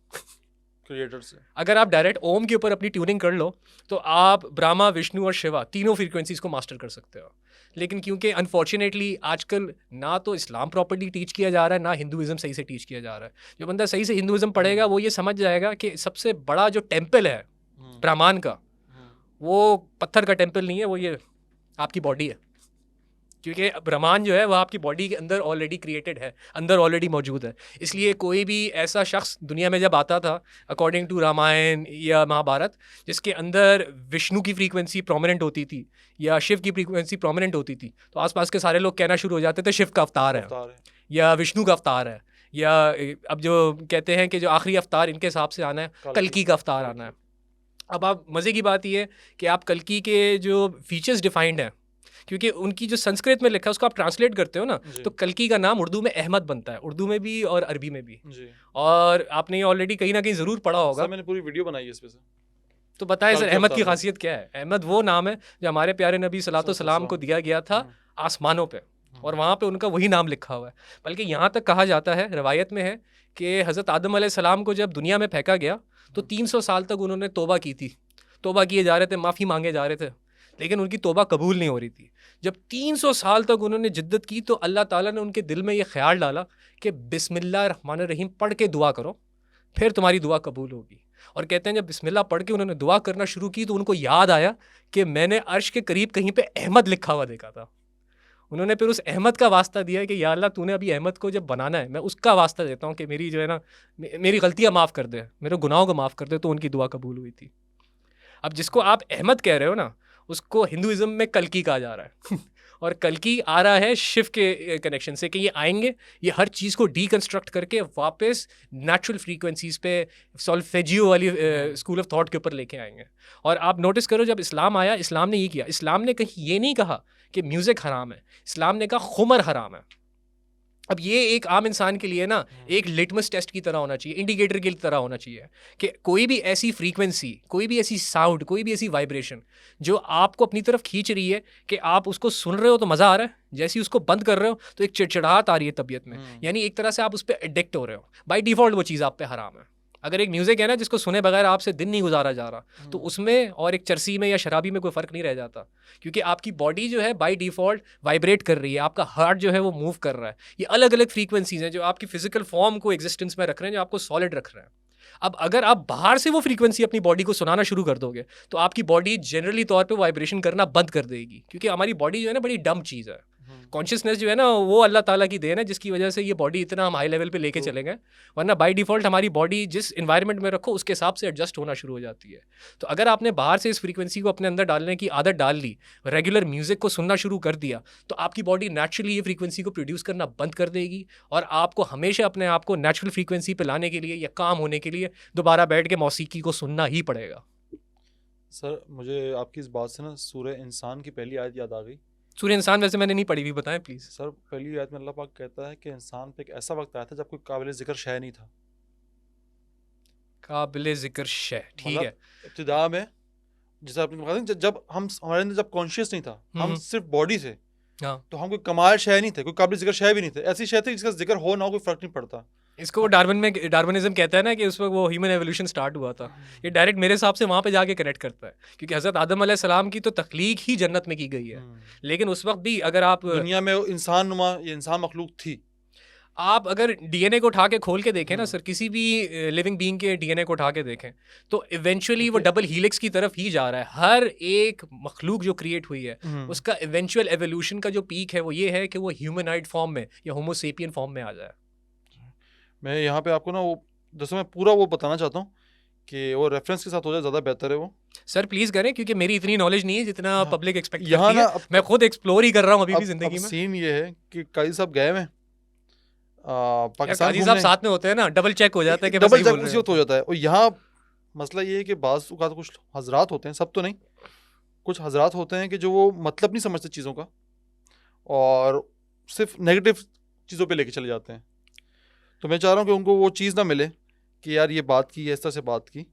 क्रिएटर से। अगर आप डायरेक्ट ओम के ऊपर अपनी ट्यूनिंग कर लो तो आप ब्रह्मा, विष्णु और शिवा तीनों फ्रीक्वेंसीज को मास्टर कर सकते हो। लेकिन क्योंकि अनफॉर्चुनेटली आजकल ना तो इस्लाम प्रॉपर्ली टीच किया जा रहा है, ना हिंदुइज्म सही से टीच किया जा रहा है। जो बंदा सही से हिंदुइज्म पढ़ेगा वो ये समझ जाएगा कि सबसे बड़ा जो टेम्पल है ब्राह्मण का, वो पत्थर का टेम्पल नहीं है, वो ये आपकी बॉडी है। क्योंकि ब्रह्मांड जो है वो आपकी बॉडी के अंदर ऑलरेडी क्रिएटेड है, अंदर ऑलरेडी मौजूद है। इसलिए कोई भी ऐसा शख्स दुनिया में जब आता था अकॉर्डिंग टू रामायण या महाभारत, जिसके अंदर विष्णु की फ्रीक्वेंसी प्रोमिनेंट होती थी या शिव की फ्रीक्वेंसी प्रोमिनेंट होती थी, तो आसपास के सारे लोग कहना शुरू हो जाते थे शिव का अवतार है या विष्णु का अवतार है, या अब जो कहते हैं कि जो आखिरी अवतार इनके हिसाब से आना है कल्कि का अवतार आना है। अब आप मज़े की बात ये कि आप कल्कि के जो फीचर्स डिफाइंड हैं, क्योंकि उनकी जो संस्कृत में लिखा है उसको आप ट्रांसलेट करते हो ना, तो कल्कि का नाम उर्दू में अहमद बनता है, उर्दू में भी और अरबी में भी। और आपने ये ऑलरेडी कहीं ना कहीं ज़रूर पढ़ा होगा। मैंने पूरी वीडियो बनाई है इस पे से। तो बताएं सर, अहमद की खासियत क्या है? अहमद वो नाम है जो हमारे प्यारे नबी सल्लल्लाहु अलैहि वसल्लम को दिया गया था आसमानों पे, और वहाँ पे उनका वही नाम लिखा हुआ है। बल्कि यहाँ तक कहा जाता है, रवायत में है कि हज़रत आदम अलैहिस्सलाम को जब दुनिया में फेंका गया तो 300 साल तक उन्होंने तौबा की थी, तौबा किए जा रहे थे, माफ़ी मांगे जा रहे थे, लेकिन उनकी तौबा कबूल नहीं हो रही थी। जब 300 साल तक उन्होंने जिद्दत की तो अल्लाह ताला ने उनके दिल में ये ख्याल डाला कि बिस्मिल्लाह रहमान रहीम पढ़ के दुआ करो, फिर तुम्हारी दुआ कबूल होगी। और कहते हैं जब बिस्मिल्लाह पढ़ के उन्होंने दुआ करना शुरू की तो उनको याद आया कि मैंने अर्श के करीब कहीं पे अहमद लिखा हुआ देखा था। उन्होंने फिर उस अहमद का वास्ता दिया कि या अल्लाह तूने अभी अहमद को जब बनाना है, मैं उसका वास्ता देता हूँ कि मेरी जो है ना मेरी गलतियाँ माफ़ कर दे, मेरे गुनाहों को माफ़ कर दे। तो उनकी दुआ कबूल हुई थी। अब जिसको आप अहमद कह रहे हो ना, उसको हिंदुइज्म में कल्कि कहा जा रहा है और कल्कि आ रहा है शिव के कनेक्शन से कि ये आएंगे, ये हर चीज़ को डीकंस्ट्रक्ट करके वापस नेचुरल फ्रीक्वेंसीज पे सॉल्फेजियो वाली स्कूल ऑफ थॉट के ऊपर लेके आएंगे। और आप नोटिस करो जब इस्लाम आया, इस्लाम ने ये किया, इस्लाम ने कहीं ये नहीं कहा कि म्यूज़िक हराम है, इस्लाम ने कहा खुमर हराम है। अब ये एक आम इंसान के लिए ना एक लिटमस टेस्ट की तरह होना चाहिए, इंडिकेटर की तरह होना चाहिए कि कोई भी ऐसी फ्रीक्वेंसी, कोई भी ऐसी साउंड, कोई भी ऐसी वाइब्रेशन जो आपको अपनी तरफ खींच रही है कि आप उसको सुन रहे हो तो मज़ा आ रहा है, जैसे ही उसको बंद कर रहे हो तो एक चिड़चिड़ाहट आ रही है तबीयत में, यानी एक तरह से आप उस पर एडिक्ट हो रहे हो। बाय डिफ़ॉल्ट वो चीज़ आप पे हराम है। अगर एक म्यूज़िक है ना जिसको सुने बगैर आपसे दिन नहीं गुजारा जा रहा, तो उसमें और एक चरसी में या शराबी में कोई फ़र्क नहीं रह जाता, क्योंकि आपकी बॉडी जो है बाय डिफ़ॉल्ट वाइब्रेट कर रही है, आपका हार्ट जो है वो मूव कर रहा है। ये अलग अलग फ्रीक्वेंसीज हैं जो आपकी फिजिकल फॉर्म को एग्जिस्टेंस में रख रहे हैं, जो आपको सॉलिड रख रहे हैं। अब अगर आप बाहर से वो फ्रीक्वेंसी अपनी बॉडी को सुनाना शुरू कर दोगे तो आपकी बॉडी जनरली तौर पे वाइब्रेशन करना बंद कर देगी, क्योंकि हमारी बॉडी जो है ना बड़ी डम चीज़ है। कॉन्शियसनेस जो है ना वो अल्लाह ताला की देन है, जिसकी वजह से ये बॉडी इतना हम हाई लेवल पे लेके चले गए, वरना बाय डिफ़ॉल्ट हमारी बॉडी जिस इन्वायरमेंट में रखो उसके हिसाब से एडजस्ट होना शुरू हो जाती है। तो अगर आपने बाहर से इस फ्रीक्वेंसी को अपने अंदर डालने की आदत डाल ली, रेगुलर म्यूज़िक को सुनना शुरू कर दिया, तो आपकी बॉडी नेचुरली ये फ्रीक्वेंसी को प्रोड्यूस करना बंद कर देगी और आपको हमेशा अपने आप को नेचुरल फ्रीक्वेंसी पे लाने के लिए या काम होने के लिए दोबारा बैठ के मौसीकी को सुनना ही पड़ेगा। सर मुझे आपकी इस बात से ना सूरह इंसान की पहली आयत याद आ गई। सूरह इंसान वैसे मैंने नहीं पढ़ी हुई, बताएं प्लीज़। सर पहली आयत में अल्लाह पाक कहता है कि इंसान पे एक ऐसा वक्त आया था जब कोई काबिल ज़िक्र शय नहीं था। काबिल ज़िक्र शय, ठीक है। इब्तिदा में जैसे आपने कहा जब हम हमारे अंदर जब कॉन्शियस नहीं था, हम सिर्फ बॉडी थे, तो हम कोई कमाल शय नहीं थे, कोई काबिल ज़िक्र शय भी नहीं थे। ऐसी शय थी जिसका जिक्र हो ना हो कोई फ़र्क नहीं पड़ता। इसको डार्विनिज्म कहता है ना कि उस वक्त वो ह्यूमन एवोल्यूशन स्टार्ट हुआ था। ये डायरेक्ट मेरे हिसाब से वहाँ पे जाके कनेक्ट करता है, क्योंकि हज़रत आदम अलैहिस्सलाम की तो तख्लीक ही जन्नत में की गई है, लेकिन उस वक्त भी अगर आप दुनिया में इंसान नुमा ये इंसान मखलूक थी, आप अगर डीएनए को उठा के खोल के देखें ना सर, किसी भी लिविंग बीइंग के डीएनए को उठा के देखें तो इवेंचुअली वो डबल हीलिक्स की तरफ ही जा रहा है। हर एक मखलूक जो क्रिएट हुई है उसका इवेंचुअल एवोल्यूशन का जो पीक है वो ये है कि वो ह्यूमनॉइड फॉर्म में या होमो सेपियन फॉर्म में आ जाए। मैं यहाँ पे आपको ना वो जैसे मैं पूरा वो बताना चाहता हूँ कि वो रेफरेंस के साथ हो जाए ज़्यादा बेहतर है वो। सर प्लीज़ करें, क्योंकि मेरी इतनी नॉलेज नहीं है जितना पब्लिक एक्सपेक्ट करती है। मैं खुद एक्सप्लोर ही कर रहा हूँ अभी भी जिंदगी में। सीन ये है कि काजी साहब गए में पाकिस्तान काजी साहब साथ में होते हैं ना, डबल चेक हो जाता है कि डबल चेक उसी वक्त हो जाता है। और यहाँ मसला ये है कि बाज़ औक़ात कुछ हजरात होते हैं, सब तो नहीं, कुछ हजरात होते हैं कि जो वो मतलब नहीं समझते चीज़ों का और सिर्फ नेगेटिव चीज़ों पे लेके चले जाते हैं। तो मैं चाह रहा हूँ कि उनको वो चीज़ ना मिले कि यार ये बात की, इस तरह से बात की।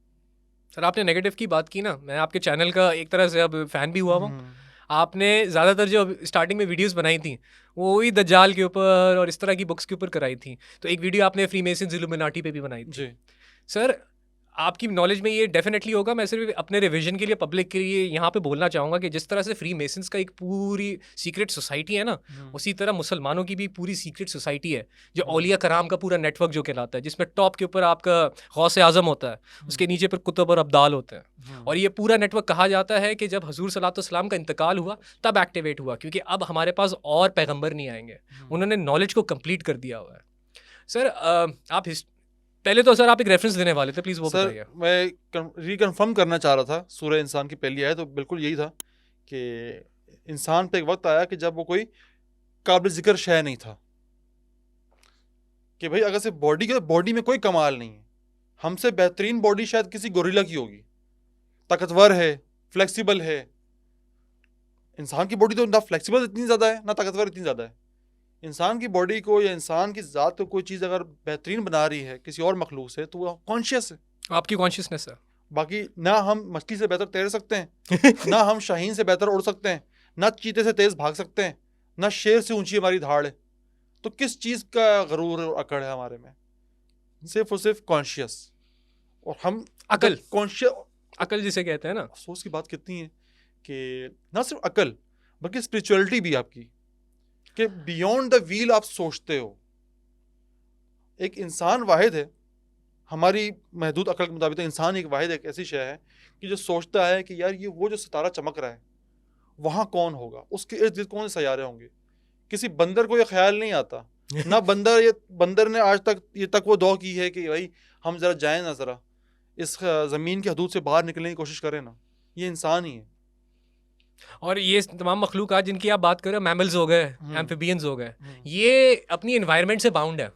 सर आपने नेगेटिव की बात की ना, मैं आपके चैनल का एक तरह से अब फ़ैन भी हुआ हूँ। आपने ज़्यादातर जो स्टार्टिंग में वीडियोस बनाई थी वो वही दज्जाल के ऊपर और इस तरह की बुक्स के ऊपर कराई थी। तो एक वीडियो आपने फ्रीमेसन्स इल्यूमिनाटी पे भी बनाई थी। जी सर आपकी नॉलेज में ये डेफिनेटली होगा। मैं सिर्फ अपने रिवीजन के लिए पब्लिक के लिए यहाँ पे बोलना चाहूँगा कि जिस तरह से फ्री मेसन्स का एक पूरी सीक्रेट सोसाइटी है ना, उसी तरह मुसलमानों की भी पूरी सीक्रेट सोसाइटी है, जो औलिया कराम का पूरा नेटवर्क जो कहलाता है, जिसमें टॉप के ऊपर आपका गौसे आज़म होता है, उसके नीचे पर कुतुब और अब्दाल होते हैं। और ये पूरा नेटवर्क कहा जाता है कि जब हजूर सल्लल्लाहु अलैहि वसल्लम का इंतकाल हुआ तब एक्टिवेट हुआ, क्योंकि अब हमारे पास और पैगंबर नहीं आएंगे, उन्होंने नॉलेज को कंप्लीट कर दिया हुआ है। सर आप पहले तो सर आप एक रेफरेंस देने वाले थे, प्लीज़ वो बताइए। मैं रिकन्फर्म करना चाह रहा था, सूरह इंसान की पहली आयत तो बिल्कुल यही था कि इंसान पे एक वक्त आया कि जब वो कोई काबिल जिक्र शय नहीं था, कि भाई अगर से बॉडी में कोई कमाल नहीं है, हमसे बेहतरीन बॉडी शायद किसी गोरिल्ला की होगी, ताकतवर है, फ्लेक्सिबल है। इंसान की बॉडी तो ना फ्लेक्सिबल इतनी ज़्यादा है ना ताकतवर इतनी ज़्यादा है। इंसान की बॉडी को या इंसान की ज़ात को कोई चीज़ अगर बेहतरीन बना रही है किसी और मखलूक से, तो वो कॉन्शियस है, आपकी कॉन्शियसनेस है। बाकी ना हम मछली से बेहतर तैर सकते हैं ना हम शाहीन से बेहतर उड़ सकते हैं, ना चीते से तेज़ भाग सकते हैं, ना शेर से ऊंची हमारी धाड़ है। तो किस चीज़ का गरूर और अकड़ है हमारे में? सिर्फ और सिर्फ कॉन्शियस। और हम अकल, कॉन्शियस, अकल जिसे कहते हैं ना, अफसोस की बात कितनी है कि ना सिर्फ अकल बल्कि स्पिरिचुअलिटी भी आपकी, कि बियॉन्ड द व्हील आप सोचते हो। एक इंसान वाहिद है, हमारी महदूद अकल के मुताबिक इंसान एक वाहिद एक ऐसी शय है कि जो सोचता है कि यार ये वो जो सितारा चमक रहा है वहाँ कौन होगा, उसके इर्द गिर्द कौन से सैयारे होंगे। किसी बंदर को ये ख्याल नहीं आता ना बंदर ने आज तक ये तक वो दुआ की है कि भाई हम ज़रा जाएं ना, ज़रा इस ज़मीन की हदूद से बाहर निकलने की कोशिश करें ना। ये इंसान ही है। और ये तमाम मखलूक़ात जिनकी आप बात कर रहे हो, मैमल्स हो गए, एम्फिबियंस हो गए, ये अपनी इन्वायरमेंट से बाउंड है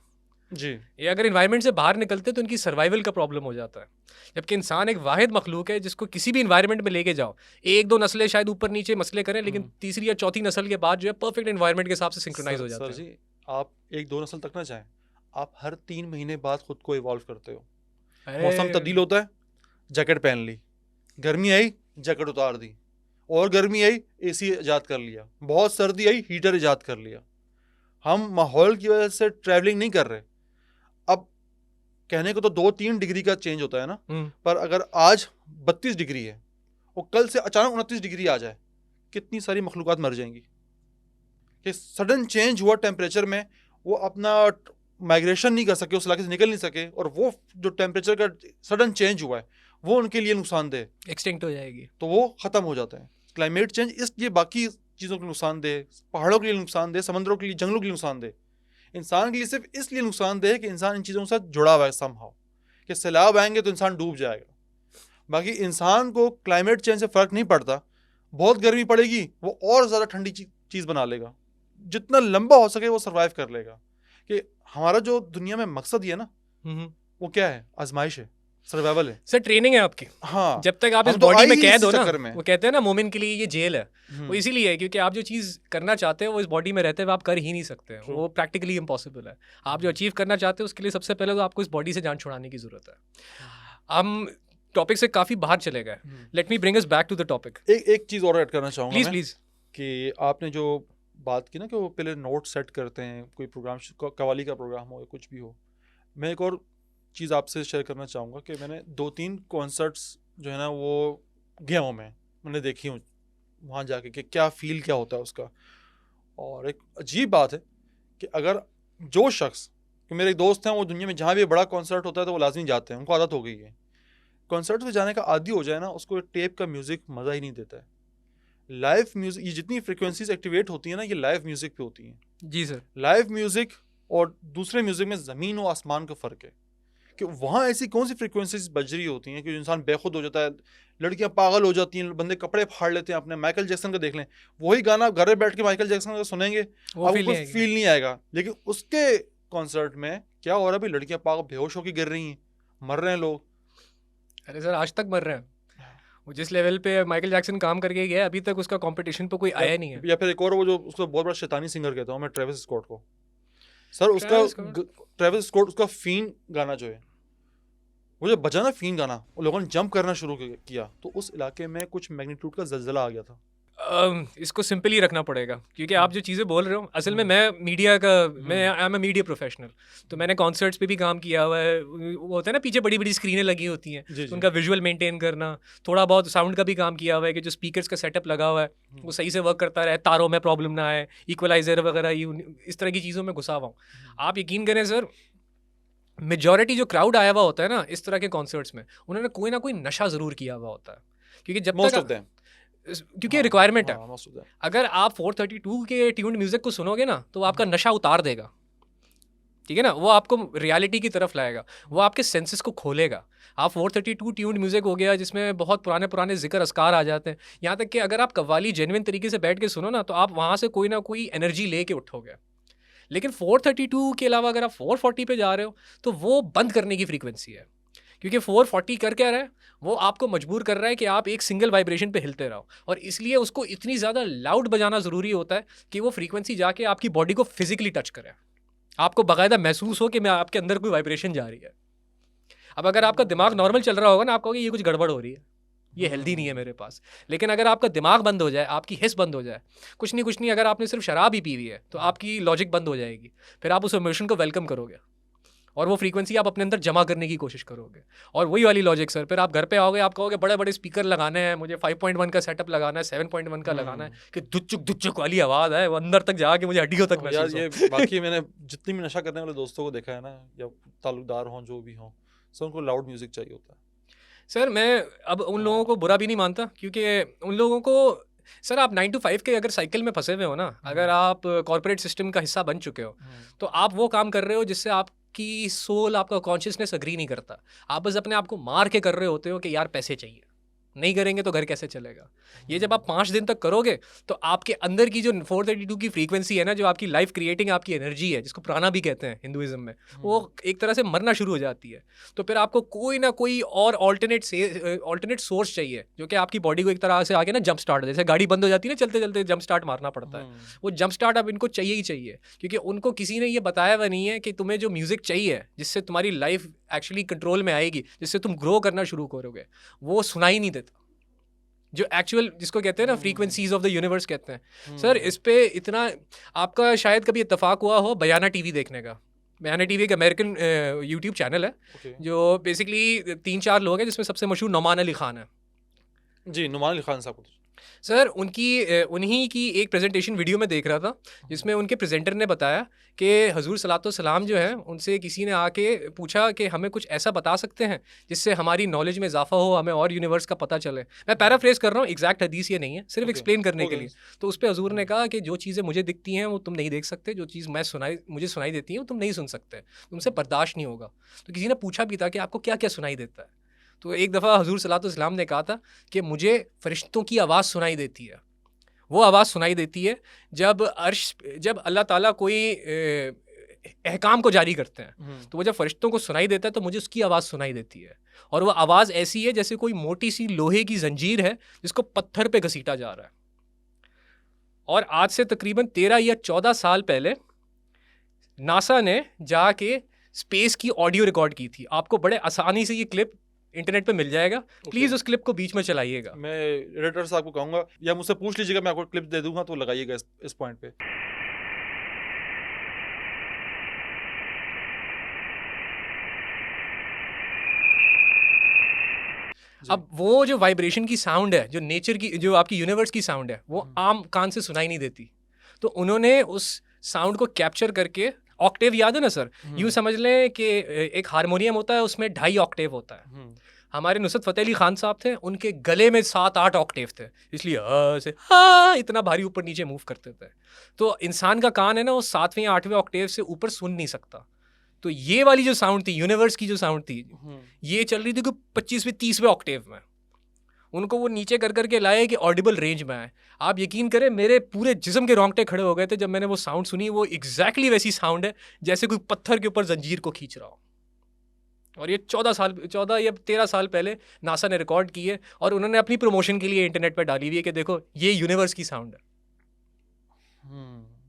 जी। ये अगर इन्वायरमेंट से बाहर निकलते तो इनकी सर्वाइवल का प्रॉब्लम हो जाता है। जबकि इंसान एक वाहिद मखलूक है जिसको किसी भी इन्वायरमेंट में लेके जाओ, एक दो नस्लें शायद ऊपर नीचे मसले करें, लेकिन तीसरी या चौथी नस्ल के बाद जो है परफेक्ट इन्वायरमेंट के हिसाब से सिंक्रोनाइज हो जाता है। सर जी, आप एक दो नस्ल तक ना जाएं, आप हर 3 महीने बाद खुद को इवॉल्व करते हो। मौसम तब्दील होता है, जैकेट पहन ली, गर्मी आई जैकेट उतार दी, और गर्मी आई एसी ईजाद कर लिया, बहुत सर्दी आई हीटर ईजाद कर लिया। हम माहौल की वजह से ट्रैवलिंग नहीं कर रहे। अब कहने को तो 2-3 डिग्री का चेंज होता है ना, पर अगर आज 32 डिग्री है और कल से अचानक 29 डिग्री आ जाए, कितनी सारी मखलूक़ात मर जाएंगी। कि सडन चेंज हुआ टेम्परेचर में, वो अपना माइग्रेशन नहीं कर सके, उस इलाके से निकल नहीं सके, और वो जो टेम्परेचर का सडन चेंज हुआ है वो उनके लिए नुकसानदेह, एक्सटिंक्ट हो जाएगी, तो वो ख़त्म हो जाता है। क्लाइमेट चेंज इसलिए बाकी चीज़ों के नुकसानदेह, पहाड़ों के लिए नुकसानदेह, समंदरों के लिए, जंगलों के लिए नुकसानदेह, इंसान के लिए सिर्फ इसलिए नुकसानदेह है कि इंसान इन चीज़ों के साथ जुड़ा हुआ है समहाउ, कि सैलाब आएंगे तो इंसान डूब जाएगा। बाकी इंसान को क्लाइमेट चेंज से फ़र्क नहीं पड़ता। बहुत गर्मी पड़ेगी वो और ज़्यादा ठंडी चीज़ बना लेगा, जितना लंबा हो सके वो सर्वाइव कर लेगा। कि हमारा जो दुनिया में मकसद ये है ना, वो क्या है? आजमाइश है, सर्वाइवल है। सर ट्रेनिंग है आपकी। हाँ, जब तक आप इस बॉडी में कैद हो ना, वो कहते हैं ना मोमिन के लिए ये जेल है, वो इसीलिए है क्योंकि आप जो चीज़ करना चाहते हो वो इस बॉडी में रहते हुए आप कर ही नहीं सकते, वो प्रैक्टिकली इम्पॉसिबल है। आप जो अचीव करना चाहते हो उसके लिए सबसे पहले तो आपको इस बॉडी से जान छुड़ाने की ज़रूरत है। हम टॉपिक से काफ़ी बाहर चले गए, let me bring us back to the topic. एक चीज़ और ऐड करना चाहूँगा प्लीज़, कि आपने जो बात की ना कि वो पहले नोट सेट करते हैं, कोई प्रोग्राम, कवाली का प्रोग्राम हो या कुछ भी हो। मैं एक और चीज़ आपसे शेयर करना चाहूँगा कि मैंने 2-3 कॉन्सर्ट्स जो है ना वो गया हूँ, मैंने देखी हूँ वहाँ जाके कि क्या फ़ील क्या होता है उसका। और एक अजीब बात है कि अगर जो शख्स, कि मेरे एक दोस्त हैं वो दुनिया में जहाँ भी बड़ा कॉन्सर्ट होता है तो वो लाजमी जाते हैं, उनको आदत हो गई है। कॉन्सर्ट में जाने का आदी हो जाए ना, उसको टेप का म्यूज़िक मज़ा ही नहीं देता है। लाइव म्यूज़िक, ये जितनी फ्रिक्वेंसीज एक्टिवेट होती हैं ना, ये लाइव म्यूज़िक पे होती हैं। जी सर। लाइव म्यूज़िक और दूसरे म्यूज़िक में ज़मीन और आसमान का फ़र्क है कि वहाँ ऐसी कौन सी फ्रिक्वेंसीज बज रही होती हैं कि इंसान बेखुद हो जाता है, लड़कियाँ पागल हो जाती हैं, बंदे कपड़े फाड़ लेते हैं अपने। माइकल जैक्सन का देख लें, वही गाना घर में बैठ के माइकल जैक्सन का सुनेंगे, आपको कुछ फील नहीं आएगा। लेकिन उसके कॉन्सर्ट में क्या हो रहा है भाई, लड़कियाँ पागल बेहोश होकर गिर रही हैं, मर रहे हैं लोग। अरे सर आज तक मर रहे हैं। वो जिस लेवल पे माइकल जैक्सन काम करके गया, अभी तक उसका कंपटीशन पे कोई आया नहीं है। या फिर एक और वो जो उसको बहुत बड़ा शैतानी सिंगर कहता हूँ मैं, ट्रेविस स्कॉट को। सर उसका ट्रेविस स्कॉट, उसका फीन गाना जो है, वो जो बजा ना फीन गाना, वो लोगों ने जंप करना शुरू किया तो उस इलाके में कुछ मैग्नीट्यूड का ज़लज़ला आ गया था। इसको सिंपल ही रखना पड़ेगा, क्योंकि आप जो चीज़ें बोल रहे हो, असल में मैं मीडिया का, मैं I am a media professional, तो मैंने कॉन्सर्ट्स पे भी काम किया हुआ है। वो होता है ना, पीछे बड़ी बड़ी स्क्रीनें लगी होती हैं, जी, तो उनका विजुअल मेंटेन करना, थोड़ा बहुत साउंड का भी काम किया हुआ है कि जो स्पीकर्स का सेटअप लगा हुआ है वो सही से वर्क करता रहे, तारों में प्रॉब्लम ना आए, इक्वलाइजर वगैरह, इस तरह की चीज़ों में घुसा हुआ हूँ। आप यकीन करें सर, मेजॉरिटी जो क्राउड आया हुआ होता है ना इस तरह के कॉन्सर्ट्स में, उन्होंने कोई ना कोई नशा ज़रूर किया हुआ होता है, क्योंकि जब मोस्ट तक ऑफ देम, क्योंकि रिक्वायरमेंट है। Most of them. अगर आप 432 के ट्यून्ड म्यूजिक को सुनोगे ना तो वो आपका नशा उतार देगा, ठीक है ना, वो आपको रियलिटी की तरफ लाएगा, वो आपके सेंसेस को खोलेगा। आप 432 ट्यून्ड म्यूजिक हो गया जिसमें बहुत पुराने पुराने जिक्र अस्कार आ जाते हैं, यहाँ तक कि अगर आप कव्वाली जेन्युइन तरीके से बैठ के सुनो ना तो आप वहाँ से कोई ना कोई एनर्जी लेके उठोगे। लेकिन 432 के अलावा अगर आप 440 पे जा रहे हो तो वो बंद करने की फ्रीक्वेंसी है, क्योंकि 440 कर क्या रहा है, वो आपको मजबूर कर रहा है कि आप एक सिंगल वाइब्रेशन पे हिलते रहो, और इसलिए उसको इतनी ज़्यादा लाउड बजाना ज़रूरी होता है कि वो फ्रीक्वेंसी जाके आपकी बॉडी को फिजिकली टच करे, आपको बाकायदा महसूस हो कि मैं आपके अंदर कोई वाइब्रेशन जा रही है। अब अगर आपका दिमाग नॉर्मल चल रहा होगा ना, आप कहोगे ये कुछ गड़बड़ हो रही है, ये हेल्दी नहीं है मेरे पास। लेकिन अगर आपका दिमाग बंद हो जाए, आपकी हिस बंद हो जाए, कुछ नहीं, अगर आपने सिर्फ शराब ही पी हुई है तो आपकी लॉजिक बंद हो जाएगी, फिर आप उस इमोशन को वेलकम करोगे और वो फ्रीक्वेंसी आप अपने अंदर जमा करने की कोशिश करोगे। और वही वाली लॉजिक सर, फिर आप घर पे आओगे, आप कहोगे बड़े बड़े स्पीकर लगाने हैं, मुझे 5.1 का सेटअप लगाना है, 7.1 का लगाना है, कि दुच्चुक वाली आवाज़ है, वो अंदर तक जाके मुझे हड्डियों तक यार महसूस ये बाकी मैंने जितनी भी नशा करने वाले दोस्तों को देखा है ना, या ताल्लुकदार हों जो भी हों, सब उनको लाउड म्यूजिक चाहिए होता है। सर मैं अब उन लोगों को बुरा भी नहीं मानता, क्योंकि उन लोगों को, सर आप 9 to 5 के अगर साइकिल में फंसे हुए हो ना, अगर आप कॉर्पोरेट सिस्टम का हिस्सा बन चुके हो, तो आप वो काम कर रहे हो जिससे आपकी सोल, आपका कॉन्शियसनेस अग्री नहीं करता। आप बस अपने आप को मार के कर रहे होते हो कि यार पैसे चाहिए, नहीं करेंगे तो घर कैसे चलेगा। ये जब आप 5 दिन तक करोगे तो आपके अंदर की जो 432 की फ्रीक्वेंसी है ना, जो आपकी लाइफ क्रिएटिंग आपकी एनर्जी है, जिसको प्राणा भी कहते हैं हिंदुइज्म में, वो एक तरह से मरना शुरू हो जाती है। तो फिर आपको कोई ना कोई और ऑल्टरनेट सोर्स चाहिए जो कि आपकी बॉडी को एक तरह से आगे ना जंप स्टार्ट, जैसे गाड़ी बंद हो जाती है ना चलते चलते जंप स्टार्ट मारना पड़ता है, वो जंप स्टार्ट अब इनको चाहिए ही चाहिए, क्योंकि उनको किसी ने ये बताया हुआ नहीं है कि तुम्हें जो म्यूजिक चाहिए जिससे तुम्हारी लाइफ एक्चुअली कंट्रोल में आएगी, जिससे तुम ग्रो करना शुरू करोगे, वो सुनाई नहीं देता। जो एक्चुअल, जिसको कहते हैं ना फ्रीक्वेंसीज ऑफ द यूनिवर्स कहते हैं सर, इस पे इतना, आपका शायद कभी इत्तेफाक हुआ हो बयाना टीवी देखने का। बयाना टीवी एक अमेरिकन यूट्यूब चैनल है जो बेसिकली 3-4 लोग हैं, जिसमें सबसे मशहूर नौमान अली खान है। जी, नुमान अली खान साहब। सर उन्हीं की एक प्रेजेंटेशन वीडियो में देख रहा था, जिसमें उनके प्रेजेंटर ने बताया कि हजूर सलातो सलाम जो है, उनसे किसी ने आके पूछा कि हमें कुछ ऐसा बता सकते हैं जिससे हमारी नॉलेज में इजाफा हो, हमें और यूनिवर्स का पता चले। मैं पैराफ्रेज कर रहा हूँ, एग्जैक्ट हदीस ये नहीं है, सिर्फ एक्सप्लेन करने के लिए। तो उस पर हजूर ने कहा कि जो चीज़ें मुझे दिखती हैं वो तुम नहीं देख सकते, जो चीज़ मुझे सुनाई देती है वो तुम नहीं सुन सकते, तुमसे बर्दाश्त नहीं होगा। तो किसी ने पूछा भी था कि आपको क्या क्या सुनाई देता है, तो एक दफ़ा हजूर सल्लल्लाहु अलैहि वसल्लम ने कहा था कि मुझे फरिश्तों की आवाज़ सुनाई देती है। वो आवाज़ सुनाई देती है जब अल्लाह ताला कोई अहकाम को जारी करते हैं, तो वो जब फरिश्तों को सुनाई देता है तो मुझे उसकी आवाज़ सुनाई देती है, और वो आवाज़ ऐसी है जैसे कोई मोटी सी लोहे की जंजीर है जिसको पत्थर पे घसीटा जा रहा है। और आज से तकरीबन 13 या 14 साल पहले नासा ने जाके स्पेस की ऑडियो रिकॉर्ड की थी। आपको बड़े आसानी से ये क्लिप इंटरनेट पे मिल जाएगा, प्लीज उस क्लिप को बीच में चलाइएगा। मैं एडिटर साहब को कहूंगा या मुझसे पूछ लीजिएगा, मैं आपको क्लिप दे दूंगा तो लगाइएगा इस पॉइंट पे। अब वो जो वाइब्रेशन की साउंड है, जो नेचर की, जो आपकी यूनिवर्स की साउंड है, वो आम कान से सुनाई नहीं देती। तो उन्होंने उस साउंड को कैप्चर करके, ऑक्टेव याद है ना सर, यूँ समझ लें कि एक हारमोनियम होता है, उसमें 2.5 ऑक्टेव होता है। हमारे नुसरत फ़तेह अली खान साहब थे, उनके गले में 7-8 ऑक्टेव थे, इसलिए से इतना भारी ऊपर नीचे मूव करते थे। तो इंसान का कान है ना, वो 7वें या 8वें ऑक्टेव से ऊपर सुन नहीं सकता। तो ये वाली जो साउंड थी, यूनिवर्स की जो साउंड थी, ये चल रही थी कि 25वें 30वें ऑक्टेव में। उनको वो नीचे कर करके लाए कि ऑडिबल रेंज में आए। आप यकीन करें, मेरे पूरे जिस्म के रोंगटे खड़े हो गए थे जब मैंने वो साउंड सुनी। वो एग्जैक्टली वैसी साउंड है जैसे कोई पत्थर के ऊपर जंजीर को खींच रहा हो। और ये 14 या 13 साल पहले नासा ने रिकॉर्ड की है, और उन्होंने अपनी प्रमोशन के लिए इंटरनेट पर डाली हुई है कि देखो ये यूनिवर्स की साउंड है।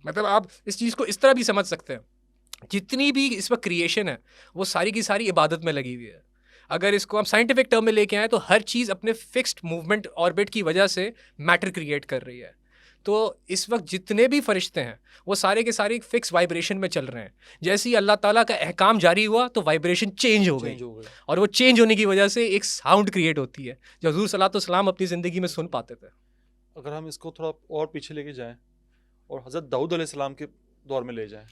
मतलब आप इस चीज़ को इस तरह भी समझ सकते हैं, जितनी भी इस वक्त क्रिएशन है वो सारी की सारी इबादत में लगी हुई है। अगर इसको हम साइंटिफिक टर्म में लेके आए तो हर चीज़ अपने फिक्स्ड मूवमेंट ऑर्बिट की वजह से मैटर क्रिएट कर रही है। तो इस वक्त जितने भी फरिश्ते हैं वो सारे के सारे एक फिक्स वाइब्रेशन में चल रहे हैं। जैसे ही अल्लाह ताला का अहकाम जारी हुआ तो वाइब्रेशन चेंज हो गई, और वो चेंज होने की वजह से एक साउंड क्रिएट होती है जो हुजूर सल्लल्लाहु अलैहि वसल्लम अपनी ज़िंदगी में सुन पाते थे। अगर हम इसको थोड़ा और पीछे लेके जाएं और हज़रत दाऊद अलैहिस्सलाम के दौर में ले जाएं,